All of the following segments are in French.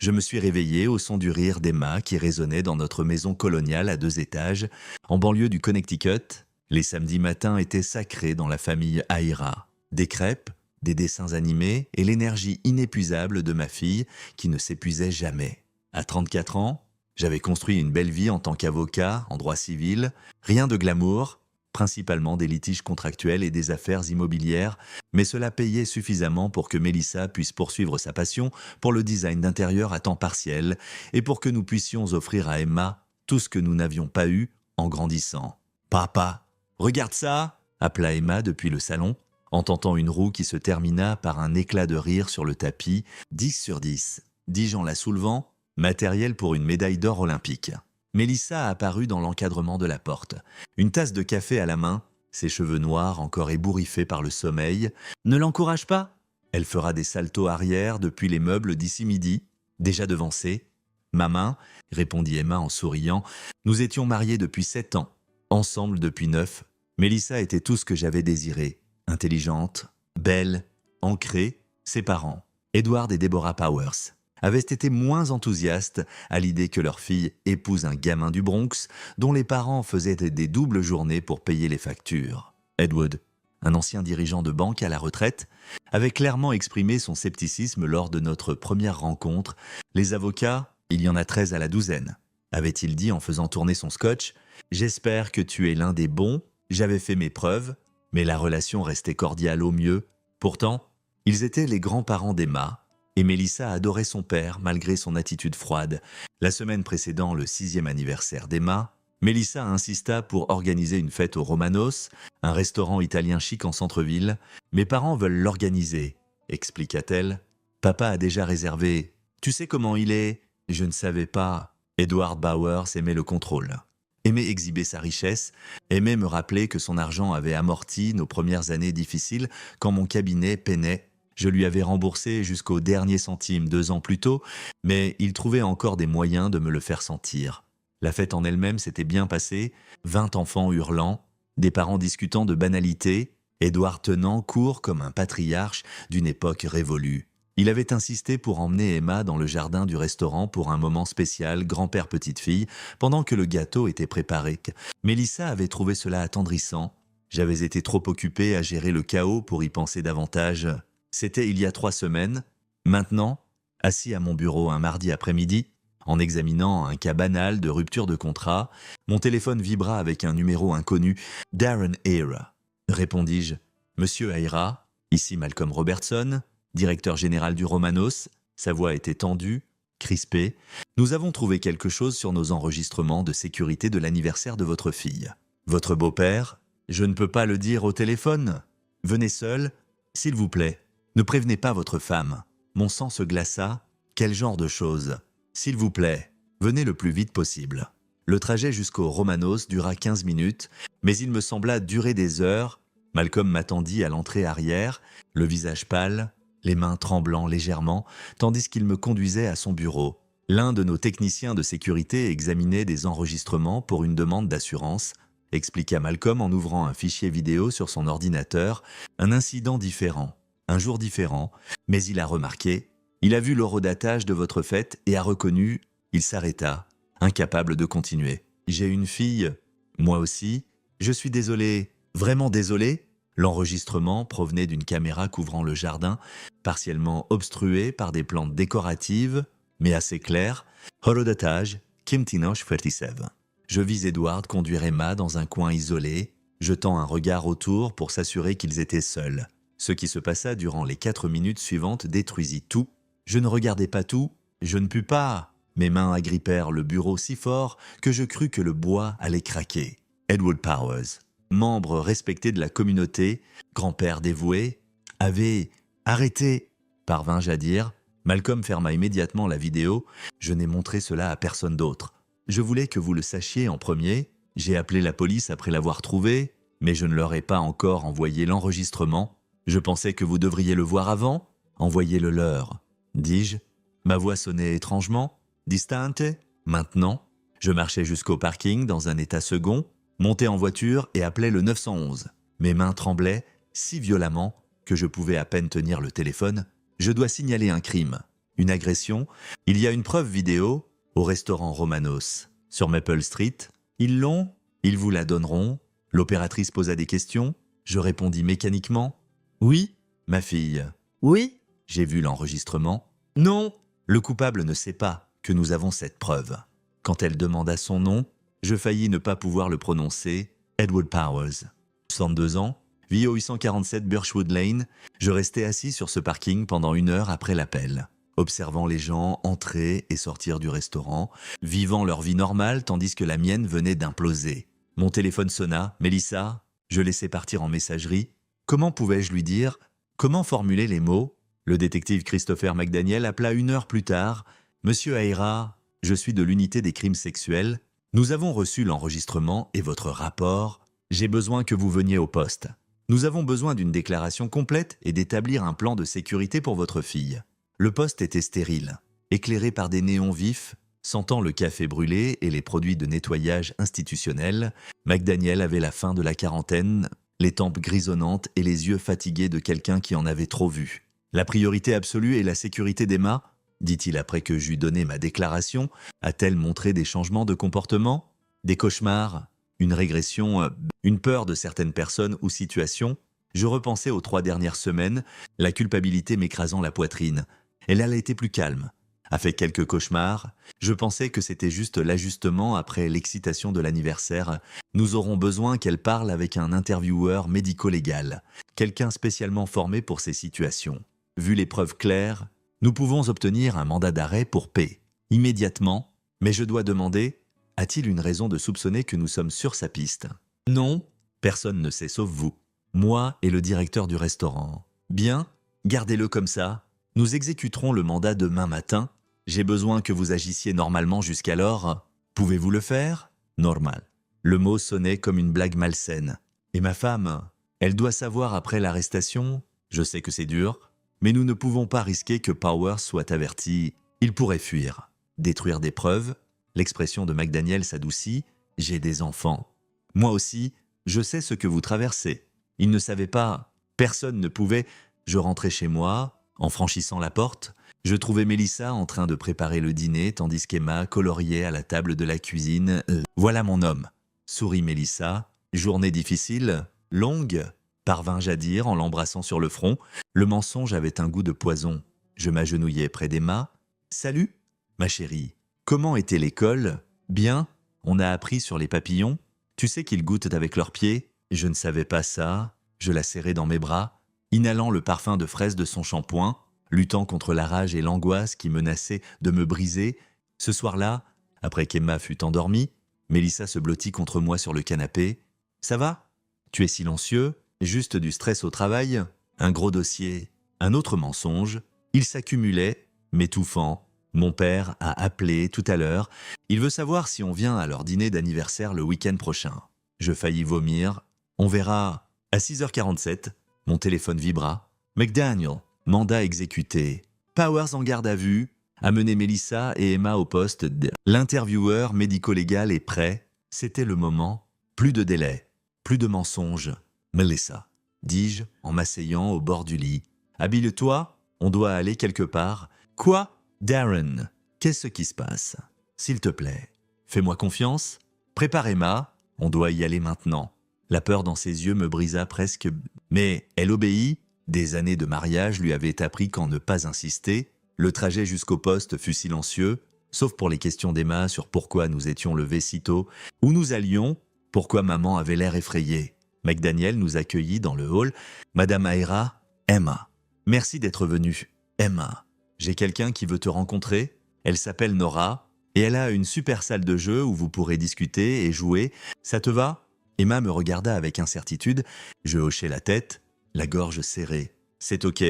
Je me suis réveillé au son du rire d'Emma qui résonnait dans notre maison coloniale à 2 étages, en banlieue du Connecticut. Les samedis matins étaient sacrés dans la famille Aira. Des crêpes, des dessins animés et l'énergie inépuisable de ma fille qui ne s'épuisait jamais. À 34 ans, j'avais construit une belle vie en tant qu'avocat, en droit civil, rien de glamour, principalement des litiges contractuels et des affaires immobilières, mais cela payait suffisamment pour que Mélissa puisse poursuivre sa passion pour le design d'intérieur à temps partiel et pour que nous puissions offrir à Emma tout ce que nous n'avions pas eu en grandissant. « Papa, regarde ça !» appela Emma depuis le salon, en tentant une roue qui se termina par un éclat de rire sur le tapis. 10 sur 10, dis-je en la soulevant, matériel pour une médaille d'or olympique. Mélissa a apparu dans l'encadrement de la porte, une tasse de café à la main, ses cheveux noirs encore ébouriffés par le sommeil. « Ne l'encourage pas ! Elle fera des saltos arrière depuis les meubles d'ici midi, déjà devancés. »« Ma main, » répondit Emma en souriant, « nous étions mariés depuis 7 ans, ensemble depuis 9. Mélissa était tout ce que j'avais désiré. Intelligente, belle, ancrée, ses parents, Edward et Deborah Powers, avaient été moins enthousiastes à l'idée que leur fille épouse un gamin du Bronx dont les parents faisaient des doubles journées pour payer les factures. Edward, un ancien dirigeant de banque à la retraite, avait clairement exprimé son scepticisme lors de notre première rencontre. « Les avocats, il y en a 13 à la douzaine », avait-il dit en faisant tourner son scotch. « J'espère que tu es l'un des bons, j'avais fait mes preuves. » Mais la relation restait cordiale au mieux. Pourtant, ils étaient les grands-parents d'Emma, et Mélissa adorait son père malgré son attitude froide. La semaine précédant le 6e anniversaire d'Emma, Mélissa insista pour organiser une fête au Romanos, un restaurant italien chic en centre-ville. « Mes parents veulent l'organiser », expliqua-t-elle. « Papa a déjà réservé. Tu sais comment il est ?» Je ne savais pas. Edward Bowers aimait le contrôle. Aimait exhiber sa richesse, aimait me rappeler que son argent avait amorti nos premières années difficiles quand mon cabinet peinait. Je lui avais remboursé jusqu'au dernier centime 2 ans plus tôt, mais il trouvait encore des moyens de me le faire sentir. La fête en elle-même s'était bien passée, 20 enfants hurlant, des parents discutant de banalités, Edward tenant court comme un patriarche d'une époque révolue. Il avait insisté pour emmener Emma dans le jardin du restaurant pour un moment spécial grand-père-petite-fille, pendant que le gâteau était préparé. Mélissa avait trouvé cela attendrissant. J'avais été trop occupé à gérer le chaos pour y penser davantage. C'était il y a 3 semaines. Maintenant, assis à mon bureau un mardi après-midi, en examinant un cas banal de rupture de contrat, mon téléphone vibra avec un numéro inconnu. « Darren Aira », répondis-je. « Monsieur Aira, ici Malcolm Robertson, directeur général du Romanos. » Sa voix était tendue, crispée. « Nous avons trouvé quelque chose sur nos enregistrements de sécurité de l'anniversaire de votre fille. Votre beau-père, je ne peux pas le dire au téléphone. Venez seul, s'il vous plaît. Ne prévenez pas votre femme. » Mon sang se glaça. Quel genre de chose ? « S'il vous plaît, venez le plus vite possible. » Le trajet jusqu'au Romanos dura 15 minutes, mais il me sembla durer des heures. Malcolm m'attendit à l'entrée arrière, le visage pâle, les mains tremblant légèrement, tandis qu'il me conduisait à son bureau. L'un de nos techniciens de sécurité examinait des enregistrements pour une demande d'assurance, expliqua Malcolm en ouvrant un fichier vidéo sur son ordinateur. Un incident différent, un jour différent, mais il a remarqué. Il a vu l'horodatage de votre fête et a reconnu. Il s'arrêta, incapable de continuer. « J'ai une fille. Moi aussi. Je suis désolé. Vraiment désolé ?» L'enregistrement provenait d'une caméra couvrant le jardin, partiellement obstruée par des plantes décoratives, mais assez claires. Horodatage, Kimtinosh Fertisev. Je vis Edward conduire Emma dans un coin isolé, jetant un regard autour pour s'assurer qu'ils étaient seuls. Ce qui se passa durant les 4 minutes suivantes détruisit tout. Je ne regardais pas tout, je ne pus pas. Mes mains agrippèrent le bureau si fort que je crus que le bois allait craquer. Edward Powers, membre respecté de la communauté, grand-père dévoué, avait arrêté, parvins-je à dire. Malcolm ferma immédiatement la vidéo. Je n'ai montré cela à personne d'autre. Je voulais que vous le sachiez en premier. J'ai appelé la police après l'avoir trouvé, mais je ne leur ai pas encore envoyé l'enregistrement. Je pensais que vous devriez le voir avant. Envoyez-le leur, dis-je. Ma voix sonnait étrangement. Distante. Maintenant, je marchais jusqu'au parking dans un état second, montais en voiture et appelais le 911. Mes mains tremblaient si violemment que je pouvais à peine tenir le téléphone. Je dois signaler un crime. Une agression? Il y a une preuve vidéo au restaurant Romanos, sur Maple Street. Ils l'ont? Ils vous la donneront? L'opératrice posa des questions. Je répondis mécaniquement. Oui, ma fille. Oui, j'ai vu l'enregistrement. Non, le coupable ne sait pas que nous avons cette preuve. Quand elle demanda son nom, je faillis ne pas pouvoir le prononcer. Edward Powers. 62 ans, vit au 847 Birchwood Lane. Je restais assis sur ce parking pendant 1 heure après l'appel, observant les gens entrer et sortir du restaurant, vivant leur vie normale tandis que la mienne venait d'imploser. Mon téléphone sonna. Mélissa, je laissais partir en messagerie. Comment pouvais-je lui dire? Comment formuler les mots? Le détective Christopher McDaniel appela 1 heure plus tard. Monsieur Aira, je suis de l'unité des crimes sexuels. Nous avons reçu l'enregistrement et votre rapport. J'ai besoin que vous veniez au poste. Nous avons besoin d'une déclaration complète et d'établir un plan de sécurité pour votre fille. Le poste était stérile, éclairé par des néons vifs, sentant le café brûlé et les produits de nettoyage institutionnels. McDaniel avait la fin de la quarantaine, les tempes grisonnantes et les yeux fatigués de quelqu'un qui en avait trop vu. La priorité absolue est la sécurité d'Emma, dit-il après que j'eus donné ma déclaration. A-t-elle montré des changements de comportement? Des cauchemars? Une régression? Une peur de certaines personnes ou situations? Je repensais aux 3 dernières semaines, la culpabilité m'écrasant la poitrine. Elle a été plus calme. A fait quelques cauchemars. Je pensais que c'était juste l'ajustement après l'excitation de l'anniversaire. Nous aurons besoin qu'elle parle avec un intervieweur médico-légal, quelqu'un spécialement formé pour ces situations. Vu les preuves claires, nous pouvons obtenir un mandat d'arrêt pour paix, immédiatement, mais je dois demander, a-t-il une raison de soupçonner que nous sommes sur sa piste? Non, personne ne sait sauf vous, moi et le directeur du restaurant. Bien, gardez-le comme ça. Nous exécuterons le mandat demain matin. J'ai besoin que vous agissiez normalement jusqu'alors. Pouvez-vous le faire? Normal. Le mot sonnait comme une blague malsaine. Et ma femme, elle doit savoir après l'arrestation. Je sais que c'est dur, mais nous ne pouvons pas risquer que Powers soit averti. Il pourrait fuir, détruire des preuves. L'expression de McDaniel s'adoucit. J'ai des enfants. Moi aussi, je sais ce que vous traversez. Il ne savait pas. Personne ne pouvait. Je rentrais chez moi. En franchissant la porte, je trouvais Mélissa en train de préparer le dîner tandis qu'Emma coloriait à la table de la cuisine. Voilà mon homme, sourit Mélissa. Journée difficile, longue, parvins-je à dire en l'embrassant sur le front. Le mensonge avait un goût de poison. Je m'agenouillai près d'Emma. Salut, ma chérie. Comment était l'école? Bien, on a appris sur les papillons. Tu sais qu'ils goûtent avec leurs pieds? Je ne savais pas ça. Je la serrai dans mes bras, inhalant le parfum de fraise de son shampoing, luttant contre la rage et l'angoisse qui menaçaient de me briser. Ce soir-là, après qu'Emma fut endormie, Mélissa se blottit contre moi sur le canapé. « Ça va? Tu es silencieux? Juste du stress au travail? Un gros dossier? Un autre mensonge? » Il s'accumulait, m'étouffant. Mon père a appelé tout à l'heure. Il veut savoir si on vient à leur dîner d'anniversaire le week-end prochain. Je faillis vomir. On verra. À 6h47, mon téléphone vibra. McDaniel, mandat exécuté. Powers en garde à vue. Amener Mélissa et Emma au poste. L'intervieweur médico-légal est prêt. C'était le moment. Plus de délai. Plus de mensonges. Melissa, dis-je en m'asseyant au bord du lit. Habille-toi, on doit aller quelque part. Quoi? Darren, qu'est-ce qui se passe? S'il te plaît, fais-moi confiance. Prépare Emma, on doit y aller maintenant. La peur dans ses yeux me brisa presque. Mais elle obéit. Des années de mariage lui avaient appris qu'en ne pas insister. Le trajet jusqu'au poste fut silencieux, sauf pour les questions d'Emma sur pourquoi nous étions levés si tôt, où nous allions, pourquoi maman avait l'air effrayée. McDaniel nous accueillit dans le hall. Madame Aira, Emma. Merci d'être venue. Emma, j'ai quelqu'un qui veut te rencontrer. Elle s'appelle Nora et elle a une super salle de jeu où vous pourrez discuter et jouer. Ça te va? Emma me regarda avec incertitude. Je hochai la tête, la gorge serrée. C'est ok,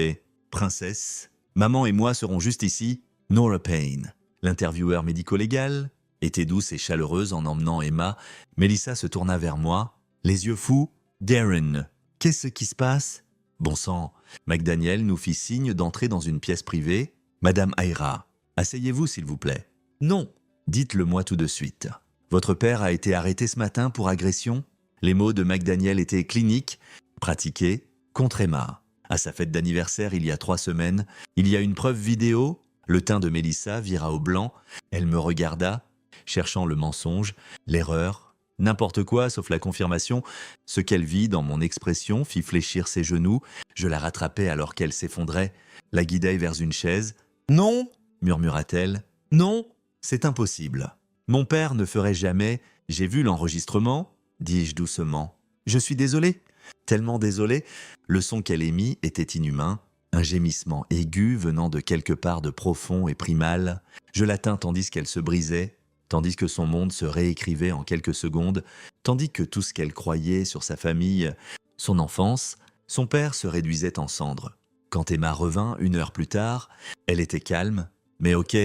princesse. Maman et moi serons juste ici. Nora Payne. L'intervieweur médico-légal était douce et chaleureuse en emmenant Emma. Mélissa se tourna vers moi, les yeux fous. Darren, qu'est-ce qui se passe? Bon sang, McDaniel nous fit signe d'entrer dans une pièce privée. Madame Aira, asseyez-vous s'il vous plaît. Non, dites-le-moi tout de suite. Votre père a été arrêté ce matin pour agression. Les mots de McDaniel étaient cliniques, pratiqués contre Emma. À sa fête d'anniversaire il y a 3 semaines, il y a une preuve vidéo. Le teint de Mélissa vira au blanc, elle me regarda, cherchant le mensonge, l'erreur, n'importe quoi sauf la confirmation. Ce qu'elle vit dans mon expression fit fléchir ses genoux, je la rattrapai alors qu'elle s'effondrait, la guidai vers une chaise. « Non !» murmura-t-elle. « Non, c'est impossible. Mon père ne ferait jamais. J'ai vu l'enregistrement, dis-je doucement. Je suis désolé. Tellement désolé. » Le son qu'elle émit était inhumain, un gémissement aigu venant de quelque part de profond et primal. Je la tins tandis qu'elle se brisait, tandis que son monde se réécrivait en quelques secondes, tandis que tout ce qu'elle croyait sur sa famille, son enfance, son père se réduisait en cendres. Quand Emma revint 1 heure plus tard, elle était calme, mais ok,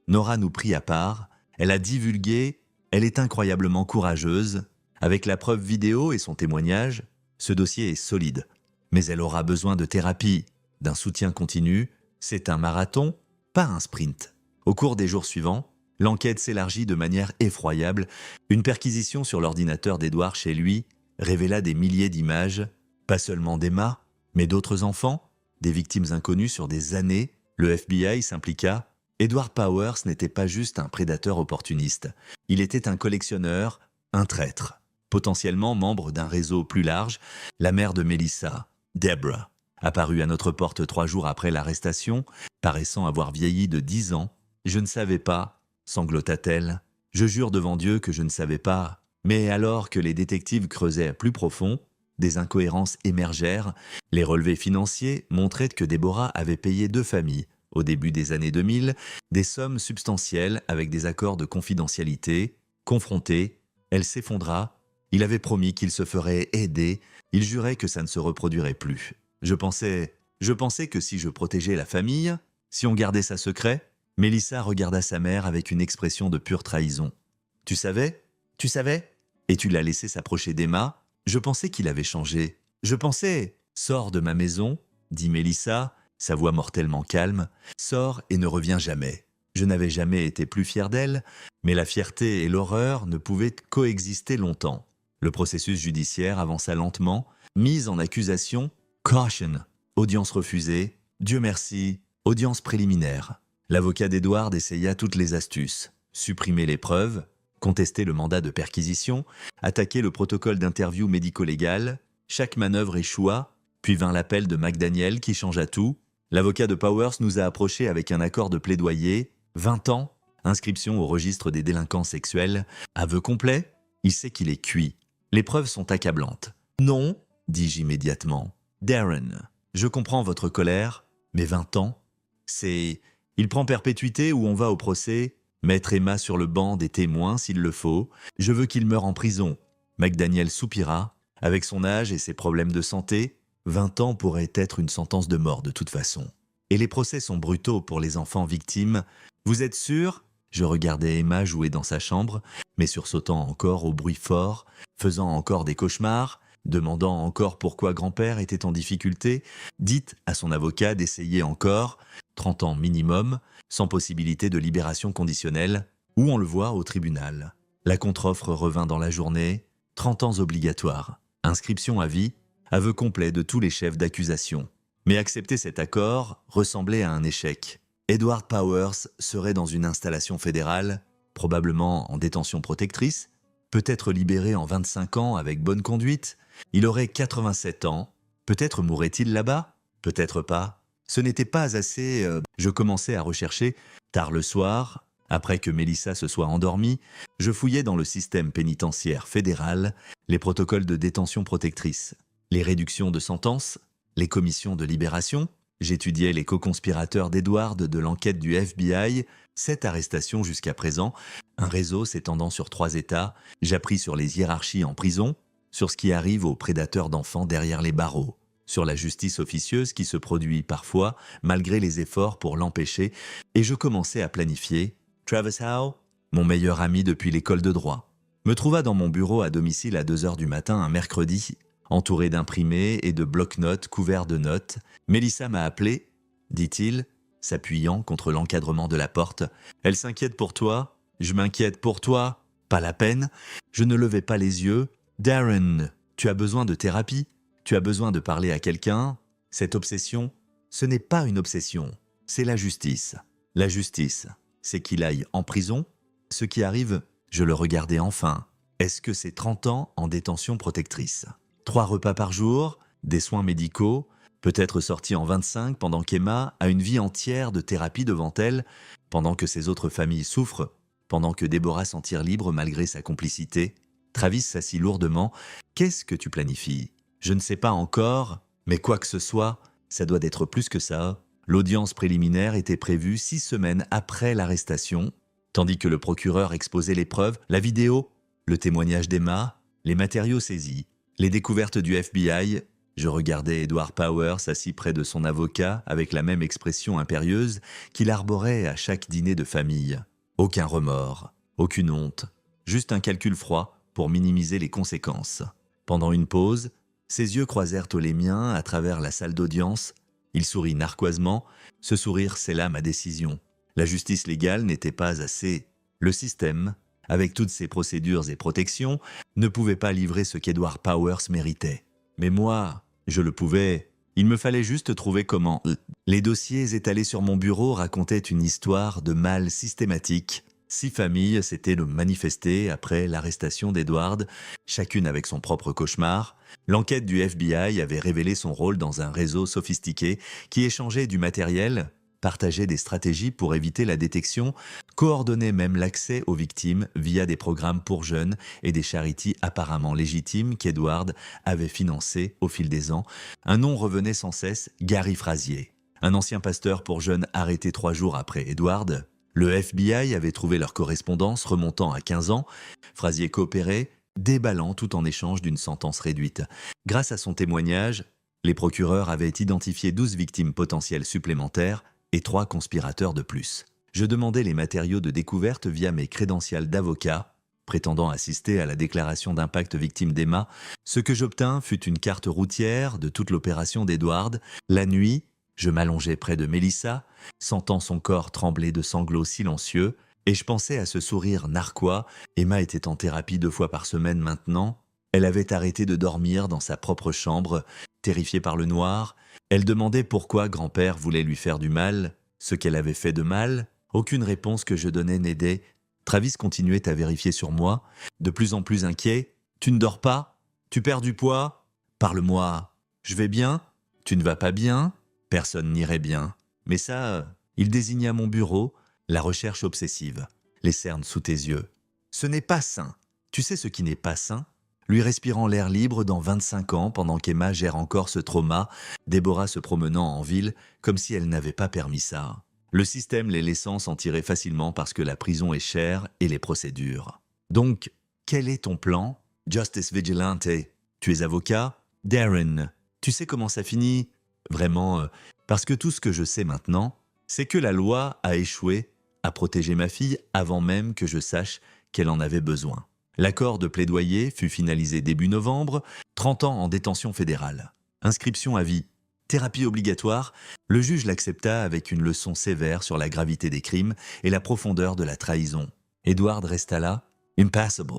Nora nous prit à part, elle a divulgué, elle est incroyablement courageuse. Avec la preuve vidéo et son témoignage, ce dossier est solide. Mais elle aura besoin de thérapie, d'un soutien continu. C'est un marathon, pas un sprint. Au cours des jours suivants, l'enquête s'élargit de manière effroyable. Une perquisition sur l'ordinateur d'Edward chez lui révéla des milliers d'images, pas seulement d'Emma, mais d'autres enfants, des victimes inconnues sur des années. Le FBI s'impliqua. Edward Powers n'était pas juste un prédateur opportuniste. Il était un collectionneur, un traître, potentiellement membre d'un réseau plus large. La mère de Mélissa, Deborah, apparut à notre porte 3 jours après l'arrestation, paraissant avoir vieilli de 10 ans. « Je ne savais pas », sanglota-t-elle. « Je jure devant Dieu que je ne savais pas. » Mais alors que les détectives creusaient à plus profond, des incohérences émergèrent. Les relevés financiers montraient que Deborah avait payé 2 familles, au début des années 2000, des sommes substantielles avec des accords de confidentialité. Confrontée, elle s'effondra. Il avait promis qu'il se ferait aider. Il jurait que ça ne se reproduirait plus. Je pensais que si je protégeais la famille, si on gardait ça secret. Mélissa regarda sa mère avec une expression de pure trahison. « Tu savais ? Tu savais ? Et tu l'as laissé s'approcher d'Emma ? Je pensais qu'il avait changé. Je pensais… » « Sors de ma maison, » dit Mélissa, sa voix mortellement calme. « Sors et ne reviens jamais. » Je n'avais jamais été plus fier d'elle, mais la fierté et l'horreur ne pouvaient coexister longtemps. Le processus judiciaire avança lentement. Mise en accusation, caution, audience refusée, Dieu merci, audience préliminaire. L'avocat d'Edward essaya toutes les astuces. Supprimer les preuves, contester le mandat de perquisition, attaquer le protocole d'interview médico-légal. Chaque manœuvre échoua, puis vint l'appel de McDaniel qui changea tout. L'avocat de Powers nous a approchés avec un accord de plaidoyer. 20 ans, inscription au registre des délinquants sexuels, aveu complet, il sait qu'il est cuit. Les preuves sont accablantes. Non, dis-je immédiatement. Darren, je comprends votre colère, mais 20 ans, c'est… Il prend perpétuité ou on va au procès, mettre Emma sur le banc des témoins s'il le faut. Je veux qu'il meure en prison. McDaniel soupira. Avec son âge et ses problèmes de santé, 20 ans pourrait être une sentence de mort de toute façon. Et les procès sont brutaux pour les enfants victimes. Vous êtes sûr ? Je regardais Emma jouer dans sa chambre, mais sursautant encore au bruit fort, faisant encore des cauchemars, demandant encore pourquoi grand-père était en difficulté. Dites à son avocat d'essayer encore, 30 ans minimum, sans possibilité de libération conditionnelle, ou on le voit au tribunal. La contre-offre revint dans la journée, 30 ans obligatoires. Inscription à vie, aveu complet de tous les chefs d'accusation. Mais accepter cet accord ressemblait à un échec. Edward Powers serait dans une installation fédérale, probablement en détention protectrice, peut-être libéré en 25 ans avec bonne conduite. Il aurait 87 ans. Peut-être mourrait-il là-bas ? Peut-être pas. Ce n'était pas assez… Je commençais à rechercher. Tard le soir, après que Mélissa se soit endormie, je fouillais dans le système pénitentiaire fédéral les protocoles de détention protectrice, les réductions de sentence, les commissions de libération. J'étudiais les co-conspirateurs d'Edward de l'enquête du FBI, 7 arrestations jusqu'à présent, un réseau s'étendant sur 3 États. J'appris sur les hiérarchies en prison, sur ce qui arrive aux prédateurs d'enfants derrière les barreaux, sur la justice officieuse qui se produit parfois malgré les efforts pour l'empêcher, et je commençais à planifier. Travis Howe, mon meilleur ami depuis l'école de droit, me trouva dans mon bureau à domicile à 2 heures du matin un mercredi, entouré d'imprimés et de bloc-notes couverts de notes. « Mélissa m'a appelé », dit-il, s'appuyant contre l'encadrement de la porte. « Elle s'inquiète pour toi, je m'inquiète pour toi, pas la peine. » Je ne levai pas les yeux. « Darren, tu as besoin de thérapie, tu as besoin de parler à quelqu'un. Cette obsession, ce n'est pas une obsession, c'est la justice. » La justice, c'est qu'il aille en prison. Ce qui arrive, je le regardais enfin. Est-ce que c'est 30 ans en détention protectrice? 3 repas par jour, des soins médicaux, peut-être sorti en 25 pendant qu'Emma a une vie entière de thérapie devant elle, pendant que ses autres familles souffrent, pendant que Déborah s'en tire libre malgré sa complicité. Travis s'assit lourdement. Qu'est-ce que tu planifies? Je ne sais pas encore, mais quoi que ce soit, ça doit être plus que ça. L'audience préliminaire était prévue 6 semaines après l'arrestation, tandis que le procureur exposait les preuves, la vidéo, le témoignage d'Emma, les matériaux saisis, les découvertes du FBI. Je regardais Edward Powers assis près de son avocat avec la même expression impérieuse qu'il arborait à chaque dîner de famille. Aucun remords, aucune honte, juste un calcul froid pour minimiser les conséquences. Pendant une pause, ses yeux croisèrent les miens à travers la salle d'audience. Il sourit narquoisement. Ce sourire scella ma décision. La justice légale n'était pas assez. Le système, avec toutes ses procédures et protections, ne pouvait pas livrer ce qu'Edward Powers méritait. Mais moi, je le pouvais. Il me fallait juste trouver comment. Les dossiers étalés sur mon bureau racontaient une histoire de mal systématique. 6 familles s'étaient manifestées après l'arrestation d'Edward, chacune avec son propre cauchemar. L'enquête du FBI avait révélé son rôle dans un réseau sophistiqué qui échangeait du matériel, partageait des stratégies pour éviter la détection, coordonnait même l'accès aux victimes via des programmes pour jeunes et des charities apparemment légitimes qu'Edward avait financées au fil des ans. Un nom revenait sans cesse, Gary Frazier, un ancien pasteur pour jeunes arrêté 3 jours après Edward. Le FBI avait trouvé leur correspondance remontant à 15 ans. Frazier coopérait, déballant tout en échange d'une sentence réduite. Grâce à son témoignage, les procureurs avaient identifié 12 victimes potentielles supplémentaires et 3 conspirateurs de plus. Je demandais les matériaux de découverte via mes crédentials d'avocat, prétendant assister à la déclaration d'impact victime d'Emma. Ce que j'obtins fut une carte routière de toute l'opération d'Edward. La nuit, je m'allongeais près de Melissa, sentant son corps trembler de sanglots silencieux, et je pensais à ce sourire narquois. Emma était en thérapie 2 fois par semaine maintenant. Elle avait arrêté de dormir dans sa propre chambre, terrifiée par le noir. Elle demandait pourquoi grand-père voulait lui faire du mal, ce qu'elle avait fait de mal. Aucune réponse que je donnais n'aidait. Travis continuait à vérifier sur moi, de plus en plus inquiet. « Tu ne dors pas? Tu perds du poids? Parle-moi. Je vais bien? Tu ne vas pas bien ?» Personne n'irait bien. Mais ça, il désigna mon bureau, la recherche obsessive, les cernes sous tes yeux. Ce n'est pas sain. Tu sais ce qui n'est pas sain? Lui respirant l'air libre dans 25 ans pendant qu'Emma gère encore ce trauma, Déborah se promenant en ville comme si elle n'avait pas permis ça. Le système les laissant s'en tirer facilement parce que la prison est chère et les procédures. Donc, quel est ton plan? Justice Vigilante. Tu es avocat? Darren. Tu sais comment ça finit? Vraiment, parce que tout ce que je sais maintenant, c'est que la loi a échoué à protéger ma fille avant même que je sache qu'elle en avait besoin. L'accord de plaidoyer fut finalisé début novembre, 30 ans en détention fédérale. Inscription à vie, thérapie obligatoire, le juge l'accepta avec une leçon sévère sur la gravité des crimes et la profondeur de la trahison. Edward resta là, impassible,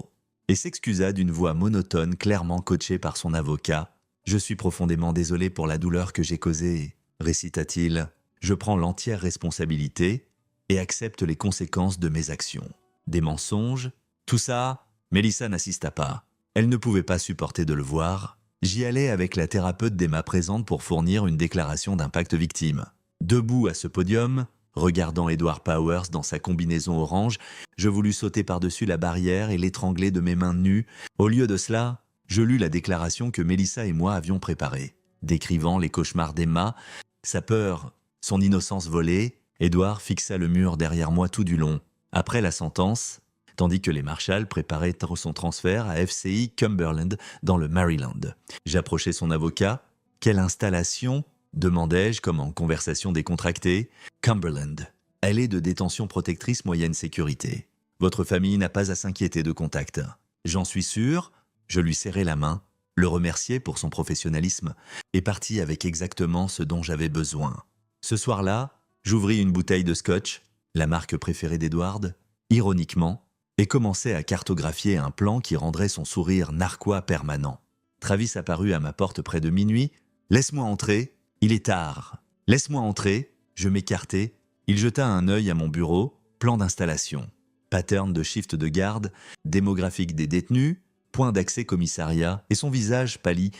et s'excusa d'une voix monotone clairement coachée par son avocat. « Je suis profondément désolé pour la douleur que j'ai causée, » récita-t-il. « Je prends l'entière responsabilité et accepte les conséquences de mes actions. » Des mensonges, tout ça, Melissa n'assista pas. Elle ne pouvait pas supporter de le voir. J'y allais avec la thérapeute d'Emma présente pour fournir une déclaration d'impact victime. Debout à ce podium, regardant Edward Powers dans sa combinaison orange, je voulus sauter par-dessus la barrière et l'étrangler de mes mains nues. Au lieu de cela, je lus la déclaration que Melissa et moi avions préparée, décrivant les cauchemars d'Emma, sa peur, son innocence volée. Edward fixa le mur derrière moi tout du long. Après la sentence, tandis que les marshals préparaient son transfert à FCI Cumberland dans le Maryland. J'approchai son avocat. « Quelle installation ?» demandai-je comme en conversation décontractée. « Cumberland. Elle est de détention protectrice moyenne sécurité. Votre famille n'a pas à s'inquiéter de contact. » J'en suis sûr. Je lui serrai la main, le remerciai pour son professionnalisme et partis avec exactement ce dont j'avais besoin. Ce soir-là, j'ouvris une bouteille de scotch, la marque préférée d'Edward, ironiquement, et commençai à cartographier un plan qui rendrait son sourire narquois permanent. Travis apparut à ma porte près de minuit. « Laisse-moi entrer, il est tard. » « Laisse-moi entrer. » Je m'écartai Il jeta un œil à mon bureau, plan d'installation, pattern de shift de garde, démographique des détenus, point d'accès commissariat, et son visage pâlit.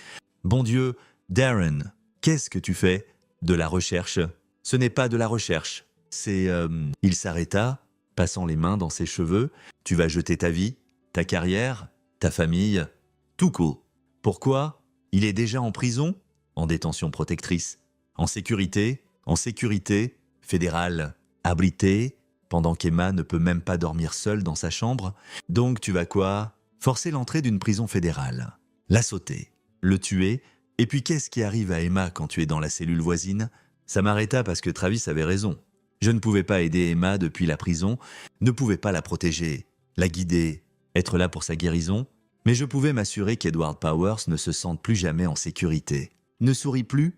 Bon Dieu, Darren, qu'est-ce que tu fais? De la recherche. Ce n'est pas de la recherche. C'est... Il s'arrêta, passant les mains dans ses cheveux. Tu vas jeter ta vie, ta carrière, ta famille, tout court. Pourquoi? Il est déjà en prison? En détention protectrice. En sécurité, fédérale, abrité, pendant qu'Emma ne peut même pas dormir seule dans sa chambre. Donc tu vas quoi? Forcer l'entrée d'une prison fédérale. La sauter, le tuer, et puis qu'est-ce qui arrive à Emma quand tu es dans la cellule voisine? Ça m'arrêta parce que Travis avait raison. Je ne pouvais pas aider Emma depuis la prison, ne pouvais pas la protéger, la guider, être là pour sa guérison, mais je pouvais m'assurer qu'Edward Powers ne se sente plus jamais en sécurité. Ne sourit plus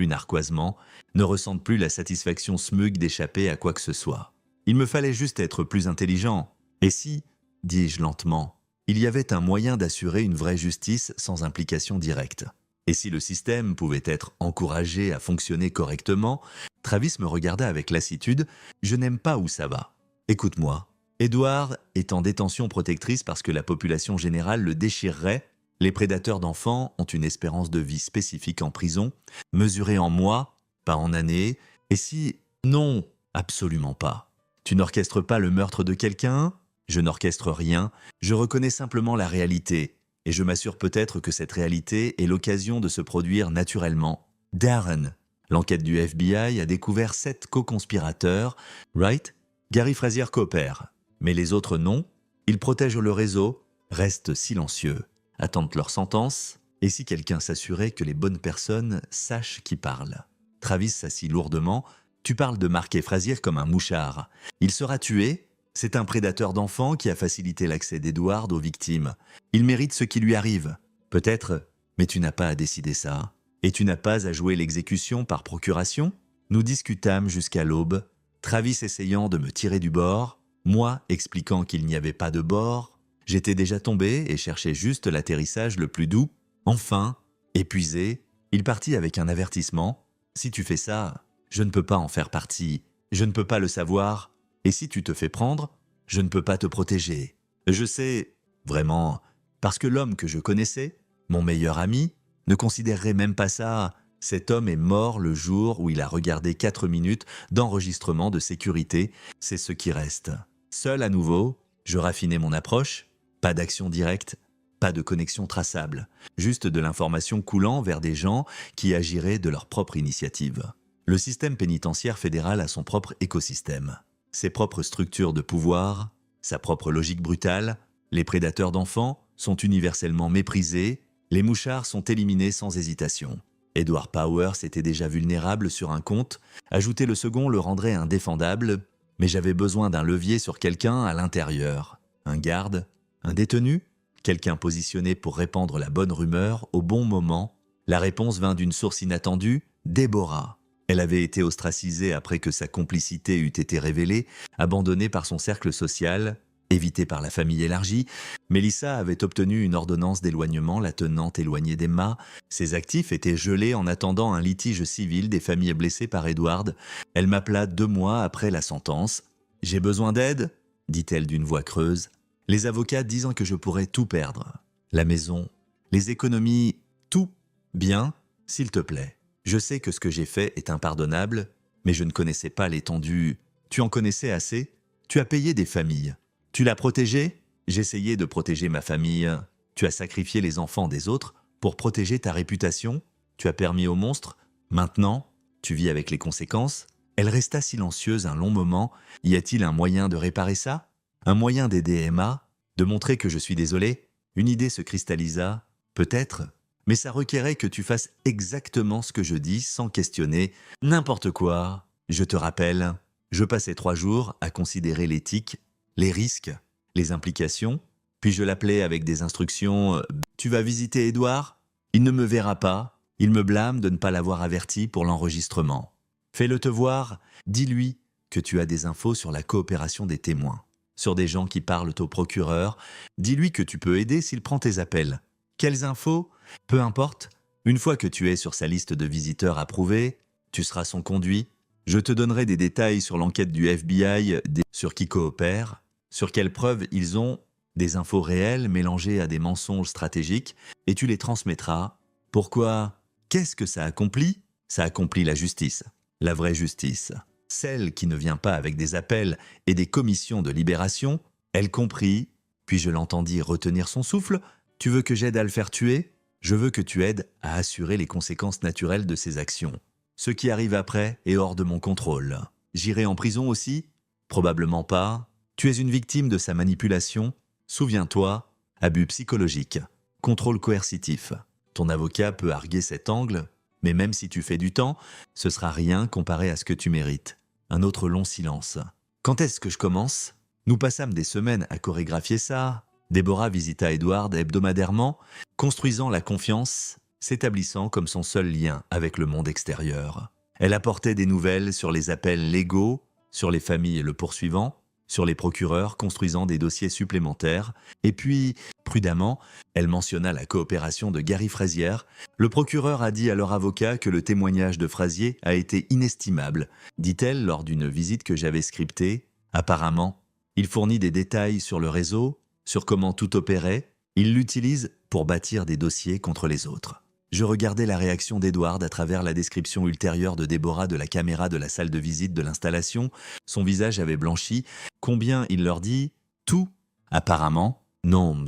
narquoisement, ne ressente plus la satisfaction smug d'échapper à quoi que ce soit. Il me fallait juste être plus intelligent. Et si, dis-je lentement, il y avait un moyen d'assurer une vraie justice sans implication directe? Et si le système pouvait être encouragé à fonctionner correctement? Travis me regarda avec lassitude. Je n'aime pas où ça va. Écoute-moi. Edward est en détention protectrice parce que la population générale le déchirerait. Les prédateurs d'enfants ont une espérance de vie spécifique en prison, mesurée en mois, pas en années. Et si... Non, absolument pas. Tu n'orchestres pas le meurtre de quelqu'un? Je n'orchestre rien, je reconnais simplement la réalité. Et je m'assure peut-être que cette réalité est l'occasion de se produire naturellement. Darren, l'enquête du FBI a découvert 7 co-conspirateurs. Right? Gary Frazier coopère. Mais les autres non. Ils protègent le réseau, restent silencieux, attendent leur sentence. Et si quelqu'un s'assurait que les bonnes personnes sachent qui parle? Travis s'assit lourdement. Tu parles de marquer Frazier comme un mouchard. Il sera tué. C'est un prédateur d'enfants qui a facilité l'accès d'Edward aux victimes. Il mérite ce qui lui arrive. Peut-être, mais tu n'as pas à décider ça. Et tu n'as pas à jouer l'exécution par procuration? Nous discutâmes jusqu'à l'aube, Travis essayant de me tirer du bord, moi expliquant qu'il n'y avait pas de bord. J'étais déjà tombé et cherchais juste l'atterrissage le plus doux. Enfin, épuisé, il partit avec un avertissement. Si tu fais ça, je ne peux pas en faire partie. Je ne peux pas le savoir. Et si tu te fais prendre, je ne peux pas te protéger. Je sais, vraiment, parce que l'homme que je connaissais, mon meilleur ami, ne considérerait même pas ça. Cet homme est mort le jour où il a regardé 4 minutes d'enregistrement de sécurité. C'est ce qui reste. Seul à nouveau, je raffinais mon approche. Pas d'action directe, pas de connexion traçable. Juste de l'information coulant vers des gens qui agiraient de leur propre initiative. Le système pénitentiaire fédéral a son propre écosystème. Ses propres structures de pouvoir, sa propre logique brutale, les prédateurs d'enfants sont universellement méprisés, les mouchards sont éliminés sans hésitation. Edward Powers était déjà vulnérable sur un compte, ajouter le second le rendrait indéfendable, mais j'avais besoin d'un levier sur quelqu'un à l'intérieur. Un garde, un détenu, quelqu'un positionné pour répandre la bonne rumeur au bon moment. La réponse vint d'une source inattendue, Déborah. Elle avait été ostracisée après que sa complicité eût été révélée, abandonnée par son cercle social, évitée par la famille élargie. Mélissa avait obtenu une ordonnance d'éloignement la tenant éloignée d'Emma. Ses actifs étaient gelés en attendant un litige civil des familles blessées par Edward. Elle m'appela 2 mois après la sentence. « J'ai besoin d'aide ?» dit-elle d'une voix creuse. Les avocats disant que je pourrais tout perdre. La maison, les économies, tout. Bien, s'il te plaît. Je sais que ce que j'ai fait est impardonnable, mais je ne connaissais pas l'étendue. Tu en connaissais assez? Tu as payé des familles. Tu l'as protégé? J'essayais de protéger ma famille. Tu as sacrifié les enfants des autres pour protéger ta réputation? Tu as permis aux monstres? Maintenant, tu vis avec les conséquences? Elle resta silencieuse un long moment. Y a-t-il un moyen de réparer ça? Un moyen d'aider Emma? De montrer que je suis désolé? Une idée se cristallisa. Peut-être. Mais ça requérait que tu fasses exactement ce que je dis sans questionner. N'importe quoi. Je te rappelle, je passais 3 jours à considérer l'éthique, les risques, les implications. Puis je l'appelais avec des instructions. Tu vas visiter Edouard? Il ne me verra pas. Il me blâme de ne pas l'avoir averti pour l'enregistrement. Fais-le te voir. Dis-lui que tu as des infos sur la coopération des témoins, sur des gens qui parlent au procureur. Dis-lui que tu peux aider s'il prend tes appels. Quelles infos? Peu importe. Une fois que tu es sur sa liste de visiteurs approuvés, tu seras son conduit. Je te donnerai des détails sur l'enquête du FBI, sur qui coopère, sur quelles preuves ils ont, des infos réelles mélangées à des mensonges stratégiques, et tu les transmettras. Pourquoi? Qu'est-ce que ça accomplit? Ça accomplit la justice, la vraie justice. Celle qui ne vient pas avec des appels et des commissions de libération. Elle comprit, puis je l'entendis retenir son souffle. Tu veux que j'aide à le faire tuer? Je veux que tu aides à assurer les conséquences naturelles de ses actions. Ce qui arrive après est hors de mon contrôle. J'irai en prison aussi? Probablement pas. Tu es une victime de sa manipulation. Souviens-toi, abus psychologique, contrôle coercitif. Ton avocat peut arguer cet angle, mais même si tu fais du temps, ce sera rien comparé à ce que tu mérites. Un autre long silence. Quand est-ce que je commence? Nous passâmes des semaines à chorégraphier ça. Déborah visita Edward hebdomadairement, construisant la confiance, s'établissant comme son seul lien avec le monde extérieur. Elle apportait des nouvelles sur les appels légaux, sur les familles le poursuivant, sur les procureurs construisant des dossiers supplémentaires, et puis, prudemment, elle mentionna la coopération de Gary Frazier. Le procureur a dit à leur avocat que le témoignage de Frazier a été inestimable, dit-elle lors d'une visite que j'avais scriptée. Apparemment, il fournit des détails sur le réseau, sur comment tout opérait. Il l'utilise pour bâtir des dossiers contre les autres. Je regardais la réaction d'Edward à travers la description ultérieure de Déborah de la caméra de la salle de visite de l'installation. Son visage avait blanchi. Combien il leur dit? Tout. Apparemment, noms,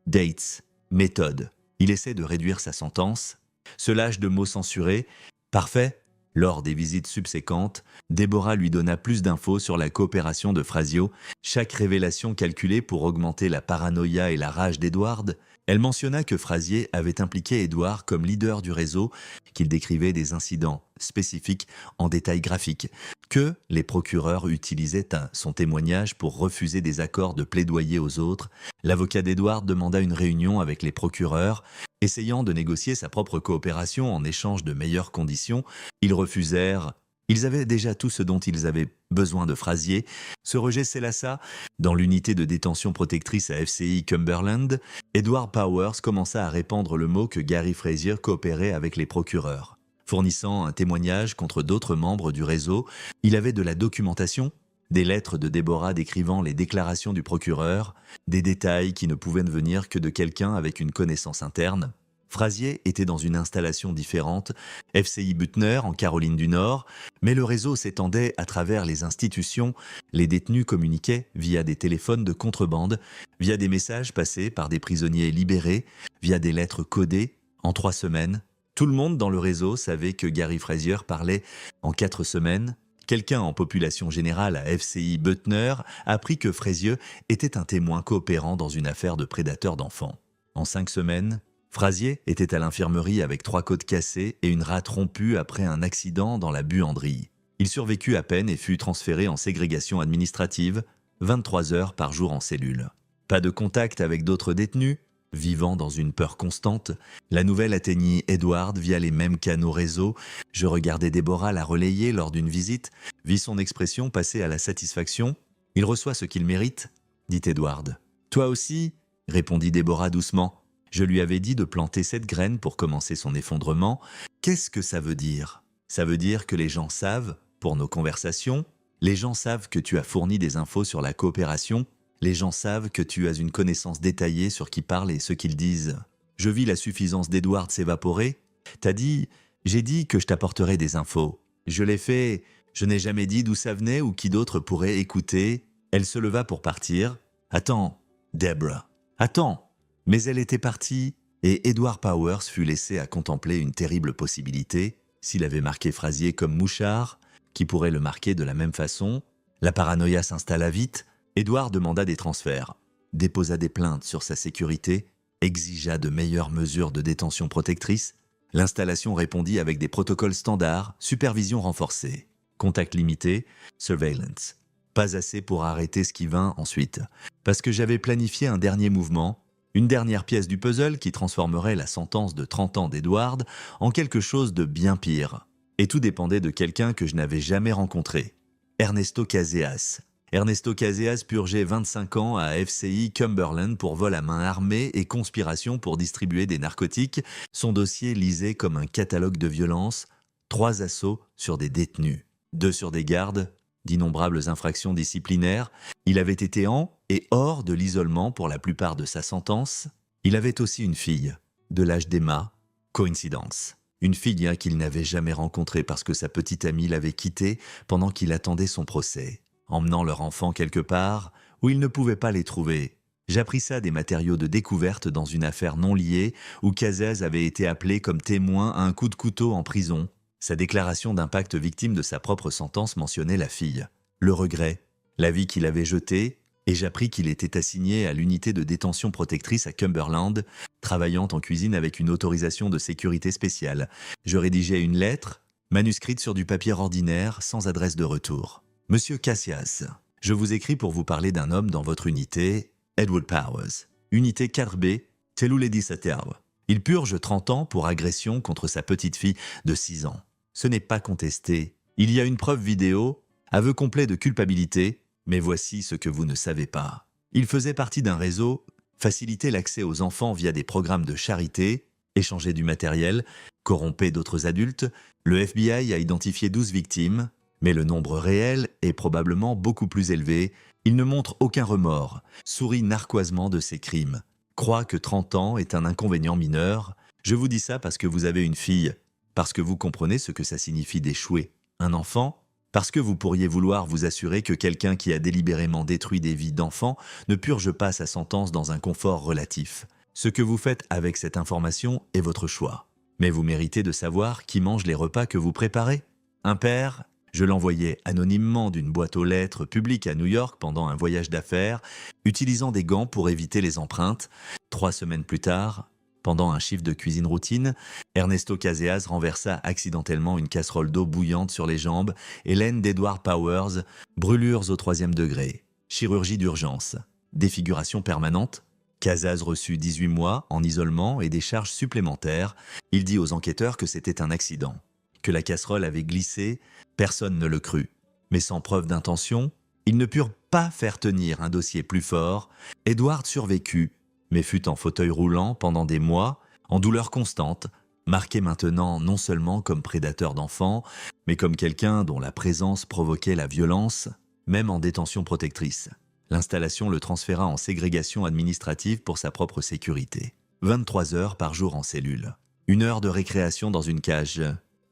dates, méthodes. Il essaie de réduire sa sentence, se lâche de mots censurés. Parfait. Lors des visites subséquentes, Déborah lui donna plus d'infos sur la coopération de Frasio, chaque révélation calculée pour augmenter la paranoïa et la rage d'Edward. Elle mentionna que Frazier avait impliqué Edward comme leader du réseau, qu'il décrivait des incidents spécifiques en détails graphiques, que les procureurs utilisaient son témoignage pour refuser des accords de plaidoyer aux autres. L'avocat d'Edward demanda une réunion avec les procureurs, essayant de négocier sa propre coopération en échange de meilleures conditions. Ils refusèrent. Ils avaient déjà tout ce dont ils avaient besoin de Frazier. Ce rejet s'élassa. Dans l'unité de détention protectrice à FCI Cumberland, Edward Powers commença à répandre le mot que Gary Frazier coopérait avec les procureurs. Fournissant un témoignage contre d'autres membres du réseau, il avait de la documentation, des lettres de Déborah décrivant les déclarations du procureur, des détails qui ne pouvaient ne venir que de quelqu'un avec une connaissance interne. Frazier était dans une installation différente, FCI Butner en Caroline du Nord, mais le réseau s'étendait à travers les institutions. Les détenus communiquaient via des téléphones de contrebande, via des messages passés par des prisonniers libérés, via des lettres codées. En 3 semaines, tout le monde dans le réseau savait que Gary Frazier parlait. En 4 semaines, quelqu'un en population générale à FCI Butner apprit que Frazier était un témoin coopérant dans une affaire de prédateur d'enfants. En 5 semaines, Frazier était à l'infirmerie avec 3 côtes cassées et une rate rompue après un accident dans la buanderie. Il survécut à peine et fut transféré en ségrégation administrative, 23 heures par jour en cellule. Pas de contact avec d'autres détenus, vivant dans une peur constante. La nouvelle atteignit Edward via les mêmes canaux réseau. Je regardais Déborah la relayer lors d'une visite, vis son expression passer à la satisfaction. « Il reçoit ce qu'il mérite », dit Edward. « Toi aussi », répondit Déborah doucement. Je lui avais dit de planter cette graine pour commencer son effondrement. Qu'est-ce que ça veut dire? Ça veut dire que les gens savent, pour nos conversations, les gens savent que tu as fourni des infos sur la coopération, les gens savent que tu as une connaissance détaillée sur qui parle et ce qu'ils disent. Je vis la suffisance d'Edward s'évaporer. T'as dit, j'ai dit que je t'apporterais des infos. Je l'ai fait, je n'ai jamais dit d'où ça venait ou qui d'autre pourrait écouter. Elle se leva pour partir. Attends, Deborah, attends. Mais elle était partie, et Edward Powers fut laissé à contempler une terrible possibilité. S'il avait marqué Frazier comme mouchard, qui pourrait le marquer de la même façon? La paranoïa s'installa vite. Edward demanda des transferts, déposa des plaintes sur sa sécurité, exigea de meilleures mesures de détention protectrice. L'installation répondit avec des protocoles standards, supervision renforcée, contact limité, surveillance. Pas assez pour arrêter ce qui vint ensuite, parce que j'avais planifié un dernier mouvement, une dernière pièce du puzzle qui transformerait la sentence de 30 ans d'Edward en quelque chose de bien pire. Et tout dépendait de quelqu'un que je n'avais jamais rencontré, Ernesto Caseas. Ernesto Caseas purgeait 25 ans à FCI Cumberland pour vol à main armée et conspiration pour distribuer des narcotiques. Son dossier lisait comme un catalogue de violence, 3 assauts sur des détenus. 2 sur des gardes, d'innombrables infractions disciplinaires. Il avait été en et hors de l'isolement pour la plupart de sa sentence. Il avait aussi une fille, de l'âge d'Emma. Coïncidence. Une fille qu'il n'avait jamais rencontrée parce que sa petite amie l'avait quitté pendant qu'il attendait son procès, emmenant leur enfant quelque part où il ne pouvait pas les trouver. J'appris ça des matériaux de découverte dans une affaire non liée où Casez avait été appelé comme témoin à un coup de couteau en prison. Sa déclaration d'impact victime de sa propre sentence mentionnait la fille. Le regret, la vie qu'il avait jetée, et j'appris qu'il était assigné à l'unité de détention protectrice à Cumberland, travaillant en cuisine avec une autorisation de sécurité spéciale. Je rédigeais une lettre, manuscrite sur du papier ordinaire, sans adresse de retour. Monsieur Cassias, je vous écris pour vous parler d'un homme dans votre unité, Edward Powers. Unité 4B, Teluledi-Saterw. Il purge 30 ans pour agression contre sa petite fille de 6 ans. Ce n'est pas contesté. Il y a une preuve vidéo, aveu complet de culpabilité, mais voici ce que vous ne savez pas. Il faisait partie d'un réseau, facilitait l'accès aux enfants via des programmes de charité, échanger du matériel, corrompait d'autres adultes. Le FBI a identifié 12 victimes, mais le nombre réel est probablement beaucoup plus élevé. Il ne montre aucun remords, sourit narquoisement de ses crimes, croit que 30 ans est un inconvénient mineur. Je vous dis ça parce que vous avez une fille, parce que vous comprenez ce que ça signifie d'échouer. Un enfant, parce que vous pourriez vouloir vous assurer que quelqu'un qui a délibérément détruit des vies d'enfants ne purge pas sa sentence dans un confort relatif. Ce que vous faites avec cette information est votre choix. Mais vous méritez de savoir qui mange les repas que vous préparez. Un père, je l'envoyais anonymement d'une boîte aux lettres publique à New York pendant un voyage d'affaires, utilisant des gants pour éviter les empreintes. 3 semaines plus tard, pendant un chiffre de cuisine routine, Ernesto Caseas renversa accidentellement une casserole d'eau bouillante sur les jambes et l'aine d'Edward Powers, brûlures au 3e degré. Chirurgie d'urgence. Défiguration permanente. Caseas reçut 18 mois en isolement et des charges supplémentaires. Il dit aux enquêteurs que c'était un accident, que la casserole avait glissé, personne ne le crut. Mais sans preuve d'intention, ils ne purent pas faire tenir un dossier plus fort. Edward survécut, mais fut en fauteuil roulant pendant des mois, en douleur constante, marqué maintenant non seulement comme prédateur d'enfants, mais comme quelqu'un dont la présence provoquait la violence, même en détention protectrice. L'installation le transféra en ségrégation administrative pour sa propre sécurité. 23 heures par jour en cellule. 1 heure de récréation dans une cage.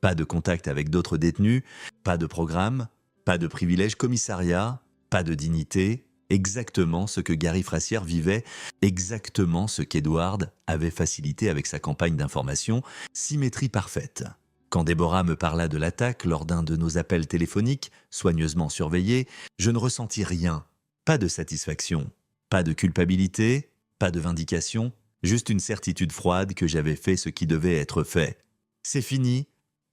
Pas de contact avec d'autres détenus, pas de programme, pas de privilège commissariat, pas de dignité. Exactement ce que Gary Frassier vivait, exactement ce qu'Edward avait facilité avec sa campagne d'information, symétrie parfaite. Quand Déborah me parla de l'attaque lors d'un de nos appels téléphoniques, soigneusement surveillés, je ne ressentis rien. Pas de satisfaction, pas de culpabilité, pas de vindication, juste une certitude froide que j'avais fait ce qui devait être fait. « C'est fini ?»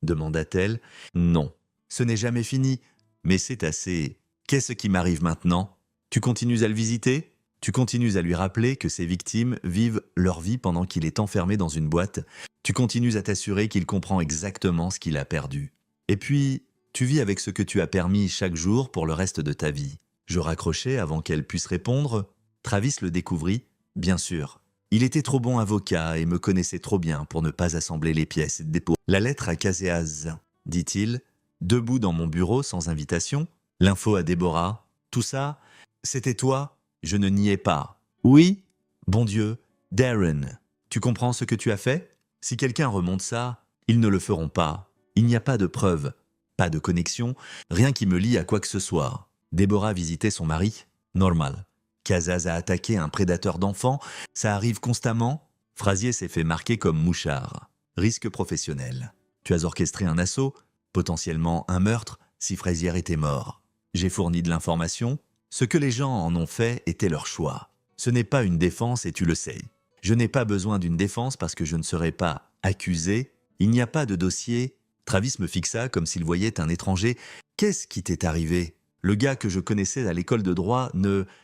demanda-t-elle. « Non, ce n'est jamais fini, mais c'est assez. Qu'est-ce qui m'arrive maintenant ? Tu continues à le visiter ? Tu continues à lui rappeler que ses victimes vivent leur vie pendant qu'il est enfermé dans une boîte. Tu continues à t'assurer qu'il comprend exactement ce qu'il a perdu. Et puis, tu vis avec ce que tu as permis chaque jour pour le reste de ta vie. » Je raccrochai avant qu'elle puisse répondre. Travis le découvrit, bien sûr. Il était trop bon avocat et me connaissait trop bien pour ne pas assembler les pièces et déposer. « La lettre à Caseas, dit-il, debout dans mon bureau sans invitation. L'info à Déborah. Tout ça, c'était toi ? Je ne niais pas. Oui ? Bon Dieu, Darren, tu comprends ce que tu as fait ? Si quelqu'un remonte ça, ils ne le feront pas. Il n'y a pas de preuves, pas de connexion, rien qui me lie à quoi que ce soit. Déborah visitait son mari ? Normal. Casas a attaqué un prédateur d'enfants, ça arrive constamment. Frazier s'est fait marquer comme mouchard. Risque professionnel. Tu as orchestré un assaut, potentiellement un meurtre, si Frazier était mort. J'ai fourni de l'information. Ce que les gens en ont fait était leur choix. Ce n'est pas une défense et tu le sais. Je n'ai pas besoin d'une défense parce que je ne serai pas accusé. Il n'y a pas de dossier. Travis me fixa comme s'il voyait un étranger. Qu'est-ce qui t'est arrivé ? Le gars que je connaissais à l'école de droit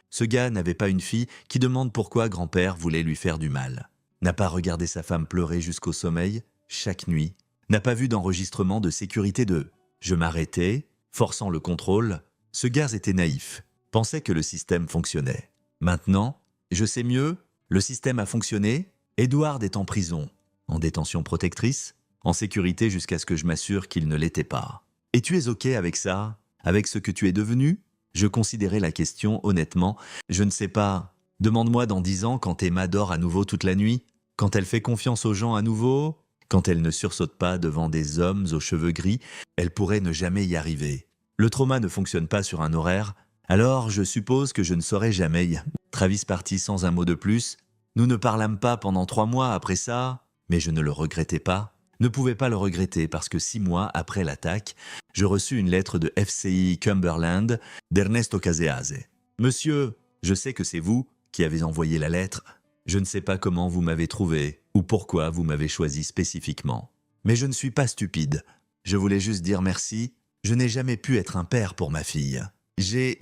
Ce gars n'avait pas une fille qui demande pourquoi grand-père voulait lui faire du mal. N'a pas regardé sa femme pleurer jusqu'au sommeil, chaque nuit. N'a pas vu d'enregistrement de sécurité de... Je m'arrêtais, forçant le contrôle. Ce gars était naïf. Pensait que le système fonctionnait. Maintenant, je sais mieux, le système a fonctionné, Edward est en prison, en détention protectrice, en sécurité jusqu'à ce que je m'assure qu'il ne l'était pas. Et tu es OK avec ça? Avec ce que tu es devenu? Je considérais la question honnêtement. Je ne sais pas. Demande-moi dans 10 ans quand Emma dort à nouveau toute la nuit, quand elle fait confiance aux gens à nouveau, quand elle ne sursaute pas devant des hommes aux cheveux gris, elle pourrait ne jamais y arriver. Le trauma ne fonctionne pas sur un horaire, alors je suppose que je ne saurais jamais. Travis partit sans un mot de plus. Nous ne parlâmes pas pendant 3 mois après ça, mais je ne le regrettais pas. Ne pouvais pas le regretter parce que 6 mois après l'attaque, je reçus une lettre de FCI Cumberland d'Ernesto Casease. Monsieur, je sais que c'est vous qui avez envoyé la lettre. Je ne sais pas comment vous m'avez trouvé ou pourquoi vous m'avez choisi spécifiquement. Mais je ne suis pas stupide. Je voulais juste dire merci. Je n'ai jamais pu être un père pour ma fille. J'ai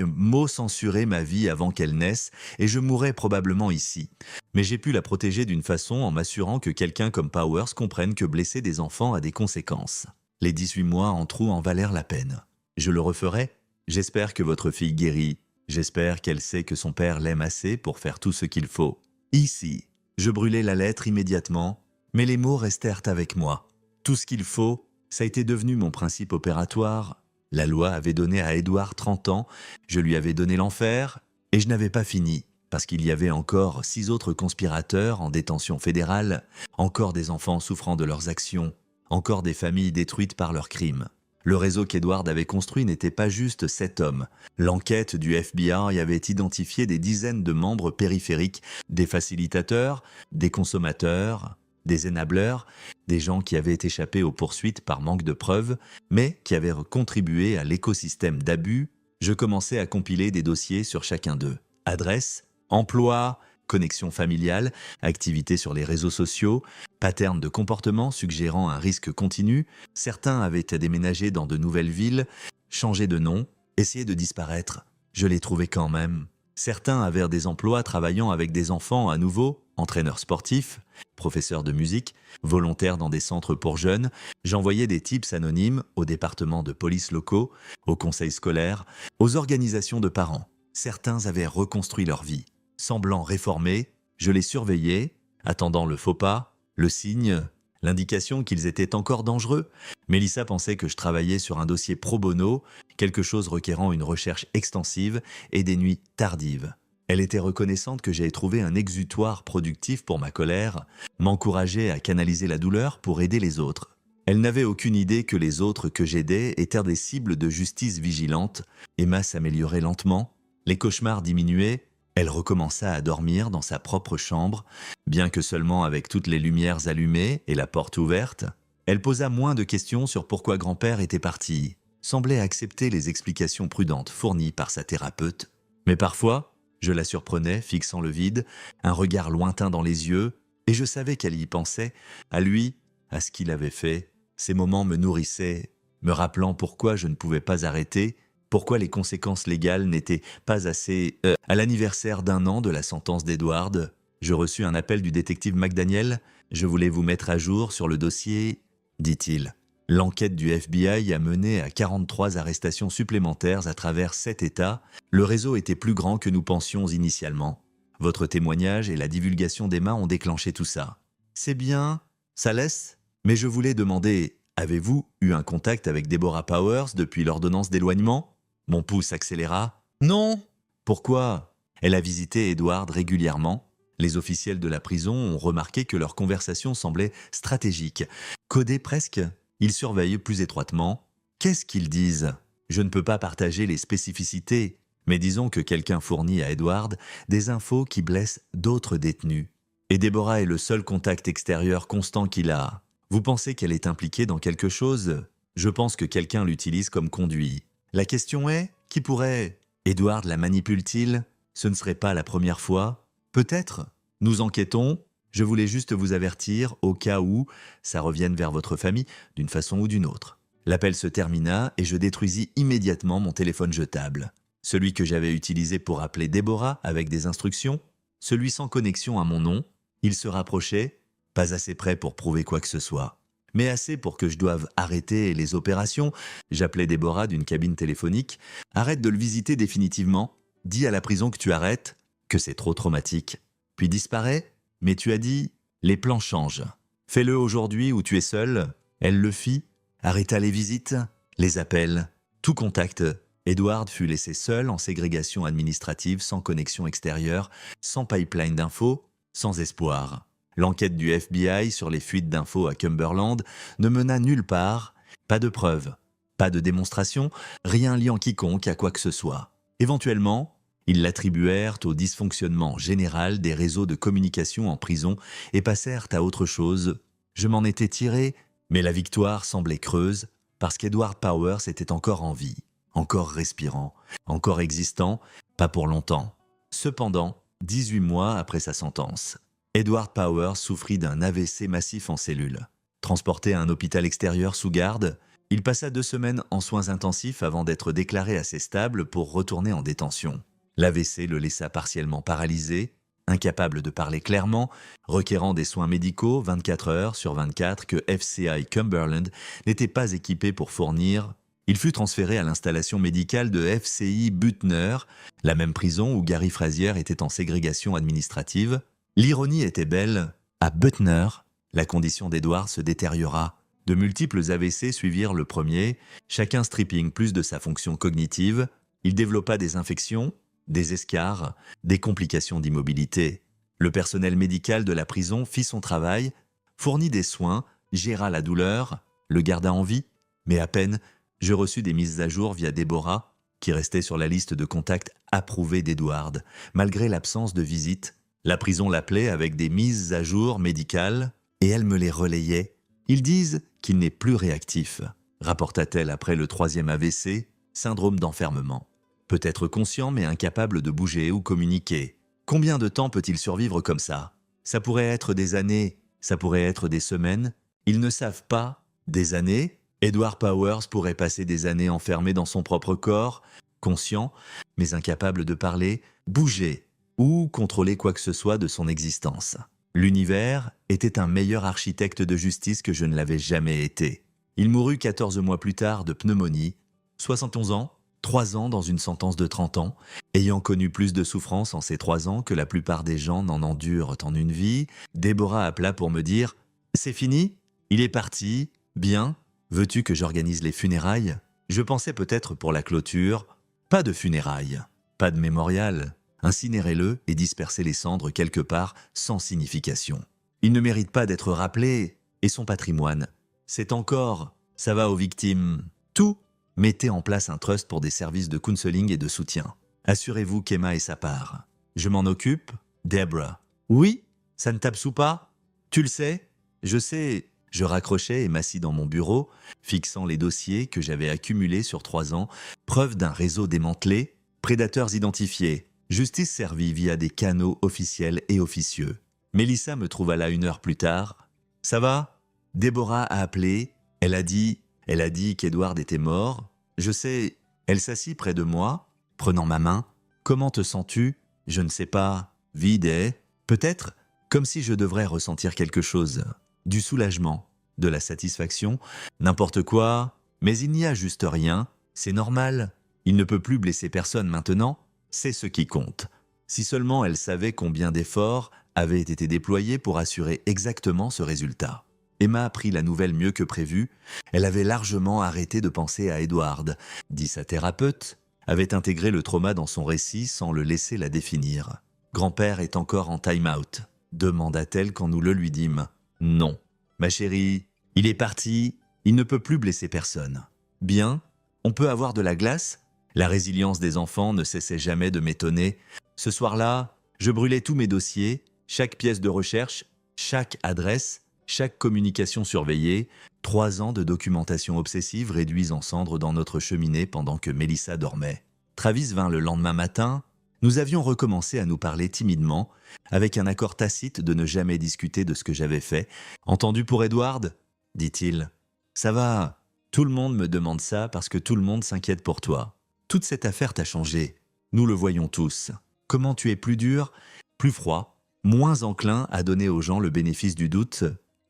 censuré ma vie avant qu'elle naisse et je mourrais probablement ici. Mais j'ai pu la protéger d'une façon en m'assurant que quelqu'un comme Powers comprenne que blesser des enfants a des conséquences. Les 18 mois en trou en valèrent la peine. Je le referai. J'espère que votre fille guérit. J'espère qu'elle sait que son père l'aime assez pour faire tout ce qu'il faut. Ici, je brûlai la lettre immédiatement, mais les mots restèrent avec moi. Tout ce qu'il faut, ça a été devenu mon principe opératoire. La loi avait donné à Edward 30 ans, je lui avais donné l'enfer, et je n'avais pas fini, parce qu'il y avait encore 6 autres conspirateurs en détention fédérale, encore des enfants souffrant de leurs actions, encore des familles détruites par leurs crimes. Le réseau qu'Edward avait construit n'était pas juste 7 hommes. L'enquête du FBI avait identifié des dizaines de membres périphériques, des facilitateurs, des consommateurs, des enablers, des gens qui avaient échappé aux poursuites par manque de preuves, mais qui avaient contribué à l'écosystème d'abus. Je commençais à compiler des dossiers sur chacun d'eux. Adresse, emploi, connexion familiale, activité sur les réseaux sociaux, patterns de comportement suggérant un risque continu. Certains avaient déménagé dans de nouvelles villes, changé de nom, essayé de disparaître. Je les trouvais quand même. Certains avaient des emplois travaillant avec des enfants à nouveau, entraîneurs sportifs, professeurs de musique, volontaires dans des centres pour jeunes. J'envoyais des tips anonymes aux départements de police locaux, aux conseils scolaires, aux organisations de parents. Certains avaient reconstruit leur vie. Semblant réformés, je les surveillais, attendant le faux pas, le signe, l'indication qu'ils étaient encore dangereux. Mélissa pensait que je travaillais sur un dossier pro bono, quelque chose requérant une recherche extensive et des nuits tardives. Elle était reconnaissante que j'avais trouvé un exutoire productif pour ma colère, m'encourageait à canaliser la douleur pour aider les autres. Elle n'avait aucune idée que les autres que j'aidais étaient des cibles de justice vigilante. Emma s'améliorait lentement, les cauchemars diminuaient, elle recommença à dormir dans sa propre chambre, bien que seulement avec toutes les lumières allumées et la porte ouverte. Elle posa moins de questions sur pourquoi grand-père était parti, semblait accepter les explications prudentes fournies par sa thérapeute. Mais parfois, je la surprenais, fixant le vide, un regard lointain dans les yeux, et je savais qu'elle y pensait, à lui, à ce qu'il avait fait. Ces moments me nourrissaient, me rappelant pourquoi je ne pouvais pas arrêter, pourquoi les conséquences légales n'étaient pas assez... À l'anniversaire d'1 an de la sentence d'Edward, je reçus un appel du détective McDaniel. Je voulais vous mettre à jour sur le dossier, dit-il. L'enquête du FBI a mené à 43 arrestations supplémentaires à travers 7 États. Le réseau était plus grand que nous pensions initialement. Votre témoignage et la divulgation d'Emma ont déclenché tout ça. C'est bien, ça laisse. Mais je voulais demander, avez-vous eu un contact avec Deborah Powers depuis l'ordonnance d'éloignement ? Mon pouce accéléra. Non. Pourquoi ? Elle a visité Edward régulièrement. Les officiels de la prison ont remarqué que leur conversation semblait stratégique, codée presque. Ils surveillent plus étroitement. Qu'est-ce qu'ils disent ? Je ne peux pas partager les spécificités, mais disons que quelqu'un fournit à Edward des infos qui blessent d'autres détenus. Et Deborah est le seul contact extérieur constant qu'il a. Vous pensez qu'elle est impliquée dans quelque chose ? Je pense que quelqu'un l'utilise comme conduit. La question est, qui pourrait ? Edward la manipule-t-il ? Ce ne serait pas la première fois ? Peut-être. Nous enquêtons. Je voulais juste vous avertir au cas où ça revienne vers votre famille d'une façon ou d'une autre. L'appel se termina et je détruisis immédiatement mon téléphone jetable. Celui que j'avais utilisé pour appeler Deborah avec des instructions, celui sans connexion à mon nom. Il se rapprochait, pas assez près pour prouver quoi que ce soit, mais assez pour que je doive arrêter les opérations. J'appelais Deborah d'une cabine téléphonique. Arrête de le visiter définitivement. Dis à la prison que tu arrêtes, que c'est trop traumatique. Puis disparaît. Mais tu as dit, les plans changent. Fais-le aujourd'hui où tu es seul. Elle le fit, arrêta les visites. les appels, tout contact. Edward fut laissé seul en ségrégation administrative, sans connexion extérieure, sans pipeline d'infos, sans espoir. L'enquête du FBI sur les fuites d'infos à Cumberland ne mena nulle part, pas de preuves, pas de démonstration, rien liant quiconque à quoi que ce soit. Éventuellement, ils l'attribuèrent au dysfonctionnement général des réseaux de communication en prison et passèrent à autre chose. Je m'en étais tiré, mais la victoire semblait creuse parce qu'Edward Powers était encore en vie, encore respirant, encore existant, pas pour longtemps. Cependant, 18 mois après sa sentence, Edward Powers souffrit d'un AVC massif en cellule. Transporté à un hôpital extérieur sous garde, il passa 2 semaines en soins intensifs avant d'être déclaré assez stable pour retourner en détention. L'AVC le laissa partiellement paralysé, incapable de parler clairement, requérant des soins médicaux 24 heures sur 24 que FCI Cumberland n'était pas équipé pour fournir. Il fut transféré à l'installation médicale de FCI Butner, la même prison où Gary Frazier était en ségrégation administrative. L'ironie était belle. À Butner, la condition d'Edward se détériora. De multiples AVC suivirent le premier, chacun stripping plus de sa fonction cognitive. Il développa des infections, des escarres, des complications d'immobilité. Le personnel médical de la prison fit son travail, fournit des soins, géra la douleur, le garda en vie, mais à peine je reçus des mises à jour via Deborah, qui restait sur la liste de contacts approuvés d'Edward, malgré l'absence de visite. La prison l'appelait avec des mises à jour médicales, et elle me les relayait. Ils disent qu'il n'est plus réactif, rapporta-t-elle après le 3e AVC, syndrome d'enfermement. Peut-être conscient mais incapable de bouger ou communiquer. Combien de temps peut-il survivre comme ça? Ça pourrait être des années, ça pourrait être des semaines. Ils ne savent pas. Des années? Edward Powers pourrait passer des années enfermé dans son propre corps, conscient, mais incapable de parler, bouger ou contrôler quoi que ce soit de son existence. L'univers était un meilleur architecte de justice que je ne l'avais jamais été. Il mourut 14 mois plus tard de pneumonie, 71 ans, 3 ans dans une sentence de 30 ans, ayant connu plus de souffrance en ces 3 ans que la plupart des gens n'en endurent en une vie. Deborah appela pour me dire « C'est fini? Il est parti? Bien? Veux-tu que j'organise les funérailles ?» Je pensais peut-être pour la clôture. Pas de funérailles, pas de mémorial. Incinérez-le et dispersez les cendres quelque part sans signification. Il ne mérite pas d'être rappelé, et son patrimoine. C'est encore, ça va aux victimes. Tout. Mettez en place un trust pour des services de counseling et de soutien. Assurez-vous qu'Emma ait sa part. Je m'en occupe, Deborah. Oui? Ça ne t'absout pas? Tu le sais? Je sais. Je raccrochais et m'assis dans mon bureau, fixant les dossiers que j'avais accumulés sur 3 ans, preuve d'un réseau démantelé, prédateurs identifiés, justice servie via des canaux officiels et officieux. Mélissa me trouva là 1 heure plus tard. « Ça va ?» Deborah a appelé. Elle a dit qu'Edward était mort. Je sais. Elle s'assit près de moi, prenant ma main. « Comment te sens-tu » Je ne sais pas. Vide et peut-être comme si je devrais ressentir quelque chose. Du soulagement, de la satisfaction, n'importe quoi. Mais il n'y a juste rien. C'est normal. Il ne peut plus blesser personne maintenant. C'est ce qui compte. Si seulement elle savait combien d'efforts avaient été déployés pour assurer exactement ce résultat. Emma apprit la nouvelle mieux que prévu. Elle avait largement arrêté de penser à Edward, dit sa thérapeute, avait intégré le trauma dans son récit sans le laisser la définir. « Grand-père est encore en time-out », demanda-t-elle quand nous le lui dîmes. « Non. Ma chérie, il est parti, il ne peut plus blesser personne. Bien, on peut avoir de la glace ?» La résilience des enfants ne cessait jamais de m'étonner. Ce soir-là, je brûlais tous mes dossiers, chaque pièce de recherche, chaque adresse, chaque communication surveillée, 3 ans de documentation obsessive réduits en cendres dans notre cheminée pendant que Mélissa dormait. Travis vint le lendemain matin. Nous avions recommencé à nous parler timidement, avec un accord tacite de ne jamais discuter de ce que j'avais fait. « Entendu pour Edward ?» dit-il. « Ça va, tout le monde me demande ça parce que tout le monde s'inquiète pour toi. Toute cette affaire t'a changé. Nous le voyons tous. Comment tu es plus dur, plus froid, moins enclin à donner aux gens le bénéfice du doute.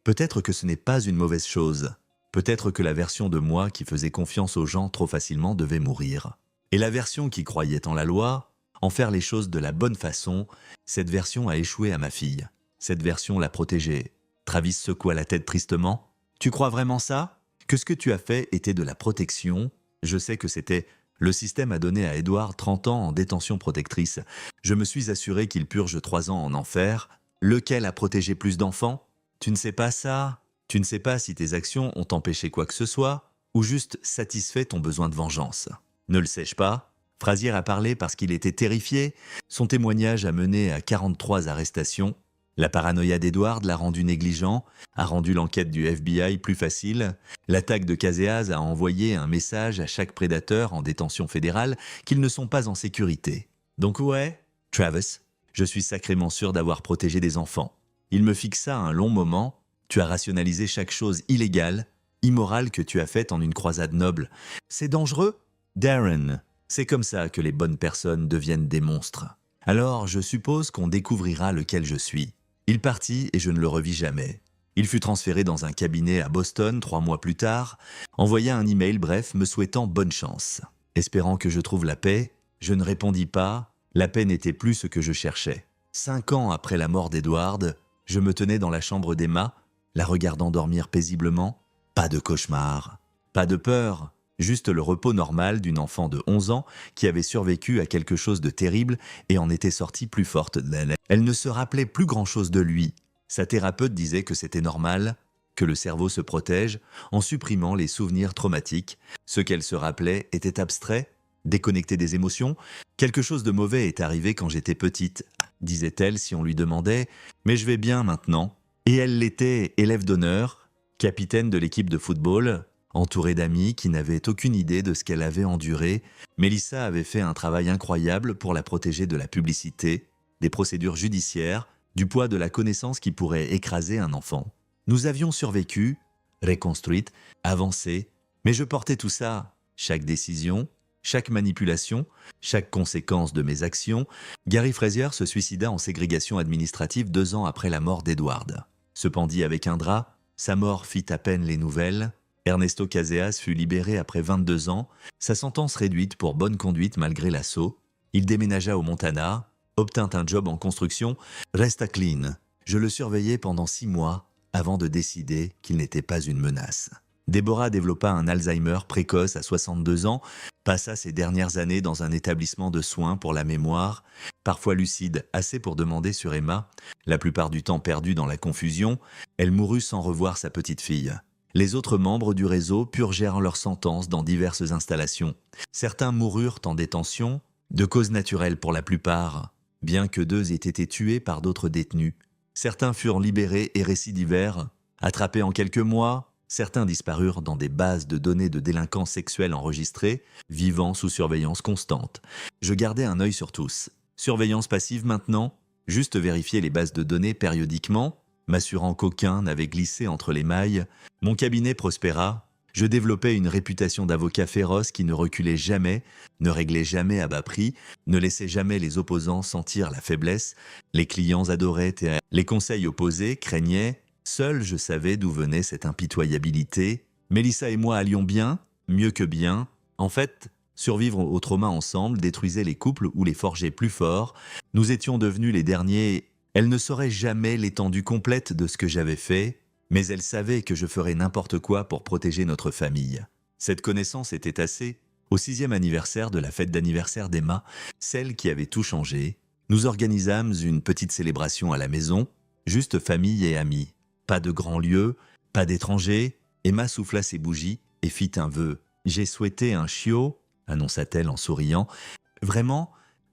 Peut-être que ce n'est pas une mauvaise chose. Peut-être que la version de moi qui faisait confiance aux gens trop facilement devait mourir. Et la version qui croyait en la loi, en faire les choses de la bonne façon, cette version a échoué à ma fille. Cette version l'a protégée. » Travis secoua la tête tristement. « Tu crois vraiment ça ? que ce que tu as fait était de la protection. Je sais que c'était... Le système a donné à Edward 30 ans en détention protectrice. Je me suis assuré qu'il purge 3 ans en enfer. Lequel a protégé plus d'enfants? Tu ne sais pas ça? Tu ne sais pas si tes actions ont empêché quoi que ce soit ou juste satisfait ton besoin de vengeance. Ne le sais-je pas? Frazier a parlé parce qu'il était terrifié. Son témoignage a mené à 43 arrestations. La paranoïa d'Edward l'a rendu négligent, a rendu l'enquête du FBI plus facile. L'attaque de Caseas a envoyé un message à chaque prédateur en détention fédérale qu'ils ne sont pas en sécurité. Donc ouais, Travis, je suis sacrément sûr d'avoir protégé des enfants. Il me fixa un long moment. Tu as rationalisé chaque chose illégale, immorale que tu as faite en une croisade noble. C'est dangereux? Darren, c'est comme ça que les bonnes personnes deviennent des monstres. Alors, je suppose qu'on découvrira lequel je suis. Il partit et je ne le revis jamais. Il fut transféré dans un cabinet à Boston 3 mois plus tard, envoya un email bref me souhaitant bonne chance. Espérant que je trouve la paix, je ne répondis pas, la paix n'était plus ce que je cherchais. 5 ans après la mort d'Edward, je me tenais dans la chambre d'Emma, la regardant dormir paisiblement. Pas de cauchemar, pas de peur, juste le repos normal d'une enfant de 11 ans qui avait survécu à quelque chose de terrible et en était sortie plus forte. Elle ne se rappelait plus grand-chose de lui. Sa thérapeute disait que c'était normal, que le cerveau se protège en supprimant les souvenirs traumatiques. Ce qu'elle se rappelait était abstrait, déconnecté des émotions. Quelque chose de mauvais est arrivé quand j'étais petite, disait-elle si on lui demandait « Mais je vais bien maintenant ». Et elle l'était, élève d'honneur, capitaine de l'équipe de football, entourée d'amis qui n'avaient aucune idée de ce qu'elle avait enduré. Mélissa avait fait un travail incroyable pour la protéger de la publicité, des procédures judiciaires, du poids de la connaissance qui pourrait écraser un enfant. Nous avions survécu, reconstruite, avancé, mais je portais tout ça, chaque décision, chaque manipulation, chaque conséquence de mes actions. Gary Frazier se suicida en ségrégation administrative 2 ans après la mort d'Edward. Se pendit avec un drap, sa mort fit à peine les nouvelles. Ernesto Caseas fut libéré après 22 ans, sa sentence réduite pour bonne conduite malgré l'assaut. Il déménagea au Montana, obtint un job en construction, resta clean. Je le surveillais pendant 6 mois avant de décider qu'il n'était pas une menace. Deborah développa un Alzheimer précoce à 62 ans, passa ses dernières années dans un établissement de soins pour la mémoire, parfois lucide, assez pour demander sur Emma, la plupart du temps perdue dans la confusion, elle mourut sans revoir sa petite fille. Les autres membres du réseau purgèrent leurs sentences dans diverses installations. Certains moururent en détention, de causes naturelles pour la plupart, bien que 2 aient été tués par d'autres détenus. Certains furent libérés et récidivèrent, attrapés en quelques mois. Certains disparurent dans des bases de données de délinquants sexuels enregistrés, vivant sous surveillance constante. Je gardais un œil sur tous. Surveillance passive maintenant, juste vérifier les bases de données périodiquement, m'assurant qu'aucun n'avait glissé entre les mailles. Mon cabinet prospéra. Je développais une réputation d'avocat féroce qui ne reculait jamais, ne réglait jamais à bas prix, ne laissait jamais les opposants sentir la faiblesse. Les clients adoraient et les conseils opposés craignaient. Seul je savais d'où venait cette impitoyabilité. Mélissa et moi allions bien, mieux que bien. En fait, survivre au trauma ensemble détruisait les couples ou les forgeait plus forts. Nous étions devenus les derniers. Elle ne saurait jamais l'étendue complète de ce que j'avais fait, mais elle savait que je ferais n'importe quoi pour protéger notre famille. Cette connaissance était assez. Au 6e anniversaire de la fête d'anniversaire d'Emma, celle qui avait tout changé, nous organisâmes une petite célébration à la maison, juste famille et amis. Pas de grand lieu, pas d'étrangers. Emma souffla ses bougies et fit un vœu. « J'ai souhaité un chiot », annonça-t-elle en souriant. « Vraiment ?»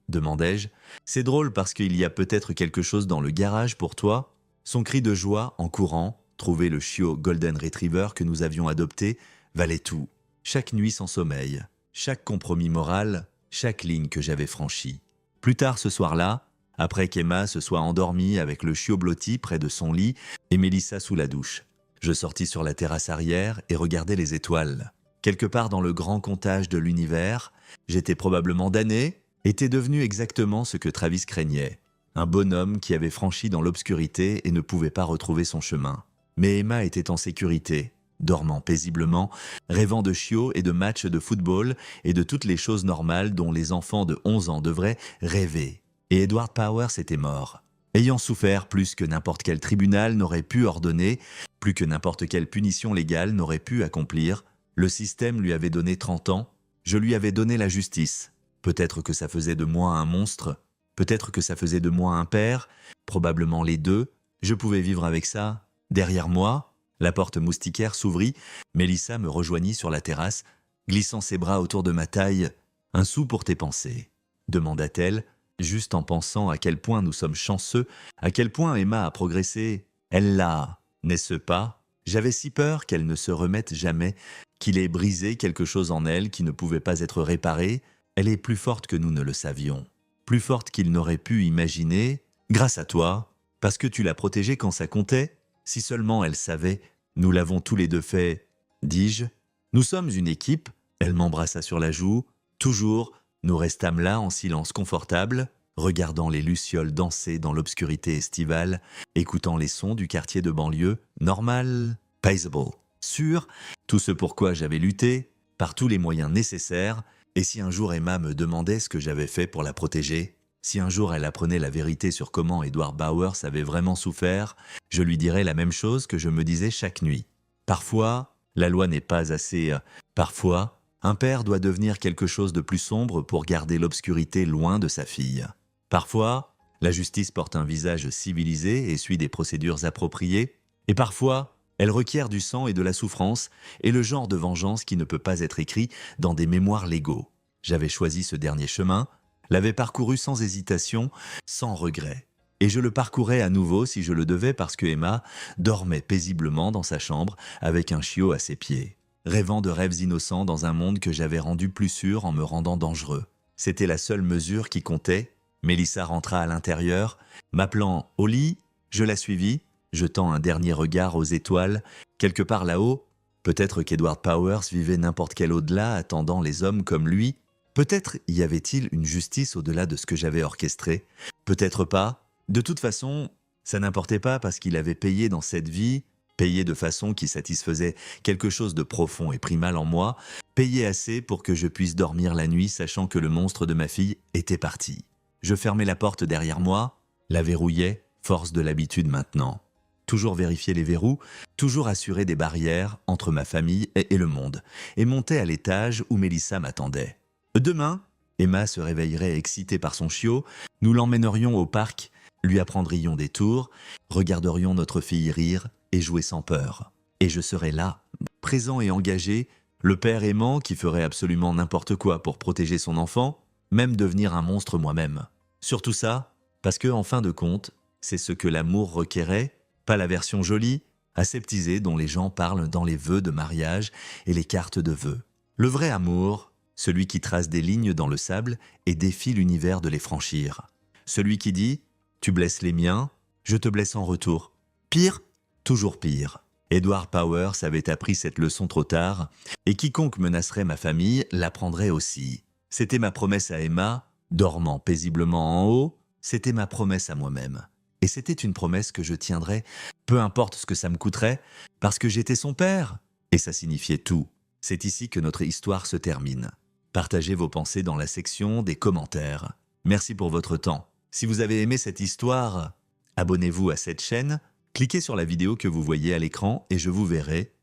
demandai-je. « C'est drôle parce qu'il y a peut-être quelque chose dans le garage pour toi. » Son cri de joie, en courant, trouver le chiot Golden Retriever que nous avions adopté, valait tout. Chaque nuit sans sommeil, chaque compromis moral, chaque ligne que j'avais franchie. Plus tard ce soir-là, après qu'Emma se soit endormie avec le chiot blotti près de son lit et Mélissa sous la douche. Je sortis sur la terrasse arrière et regardai les étoiles. Quelque part dans le grand comptage de l'univers, j'étais probablement damné, était devenu exactement ce que Travis craignait. Un bonhomme qui avait franchi dans l'obscurité et ne pouvait pas retrouver son chemin. Mais Emma était en sécurité, dormant paisiblement, rêvant de chiots et de matchs de football et de toutes les choses normales dont les enfants de 11 ans devraient rêver. Et Edward Powers était mort. Ayant souffert plus que n'importe quel tribunal n'aurait pu ordonner, plus que n'importe quelle punition légale n'aurait pu accomplir, le système lui avait donné 30 ans, je lui avais donné la justice. Peut-être que ça faisait de moi un monstre, peut-être que ça faisait de moi un père, probablement les deux, je pouvais vivre avec ça. Derrière moi, la porte moustiquaire s'ouvrit, Mélissa me rejoignit sur la terrasse, glissant ses bras autour de ma taille. « Un sou pour tes pensées ?» demanda-t-elle, juste en pensant à quel point nous sommes chanceux, à quel point Emma a progressé. Elle l'a, n'est-ce pas? J'avais si peur qu'elle ne se remette jamais, qu'il ait brisé quelque chose en elle qui ne pouvait pas être réparé. Elle est plus forte que nous ne le savions, plus forte qu'il n'aurait pu imaginer, grâce à toi, parce que tu l'as protégée quand ça comptait. Si seulement elle savait, nous l'avons tous les deux fait, dis-je. Nous sommes une équipe, elle m'embrassa sur la joue, toujours. Nous restâmes là en silence confortable, regardant les lucioles danser dans l'obscurité estivale, écoutant les sons du quartier de banlieue, normal, paisible, sûr, tout ce pourquoi j'avais lutté, par tous les moyens nécessaires, et si un jour Emma me demandait ce que j'avais fait pour la protéger, si un jour elle apprenait la vérité sur comment Edward Bowers avait vraiment souffert, je lui dirais la même chose que je me disais chaque nuit. Parfois, la loi n'est pas assez... Parfois, un père doit devenir quelque chose de plus sombre pour garder l'obscurité loin de sa fille. Parfois, la justice porte un visage civilisé et suit des procédures appropriées, et parfois, elle requiert du sang et de la souffrance, et le genre de vengeance qui ne peut pas être écrit dans des mémoires légaux. J'avais choisi ce dernier chemin, l'avais parcouru sans hésitation, sans regret. Et je le parcourais à nouveau si je le devais parce que Emma dormait paisiblement dans sa chambre avec un chiot à ses pieds, rêvant de rêves innocents dans un monde que j'avais rendu plus sûr en me rendant dangereux. C'était la seule mesure qui comptait. Mélissa rentra à l'intérieur, m'appelant au lit, je la suivis, jetant un dernier regard aux étoiles, quelque part là-haut. Peut-être qu'Edward Powers vivait n'importe quel au-delà attendant les hommes comme lui. Peut-être y avait-il une justice au-delà de ce que j'avais orchestré. Peut-être pas. De toute façon, ça n'importait pas parce qu'il avait payé dans cette vie, payé de façon qui satisfaisait quelque chose de profond et primal en moi, payé assez pour que je puisse dormir la nuit sachant que le monstre de ma fille était parti. Je fermais la porte derrière moi, la verrouillais, force de l'habitude maintenant. Toujours vérifier les verrous, toujours assurer des barrières entre ma famille et le monde, et montais à l'étage où Mélissa m'attendait. Demain, Emma se réveillerait excitée par son chiot, nous l'emmènerions au parc, lui apprendrions des tours, regarderions notre fille rire et jouer sans peur. Et je serais là, présent et engagé, le père aimant qui ferait absolument n'importe quoi pour protéger son enfant, même devenir un monstre moi-même. Surtout ça, parce que, en fin de compte, c'est ce que l'amour requérait, pas la version jolie, aseptisée dont les gens parlent dans les vœux de mariage et les cartes de vœux. Le vrai amour, celui qui trace des lignes dans le sable et défie l'univers de les franchir. Celui qui dit « Tu blesses les miens, je te blesse en retour. Pire, toujours pire. » Edward Powers avait appris cette leçon trop tard, et quiconque menacerait ma famille l'apprendrait aussi. C'était ma promesse à Emma, dormant paisiblement en haut, c'était ma promesse à moi-même. Et c'était une promesse que je tiendrais, peu importe ce que ça me coûterait, parce que j'étais son père. Et ça signifiait tout. C'est ici que notre histoire se termine. Partagez vos pensées dans la section des commentaires. Merci pour votre temps. Si vous avez aimé cette histoire, abonnez-vous à cette chaîne, cliquez sur la vidéo que vous voyez à l'écran et je vous verrai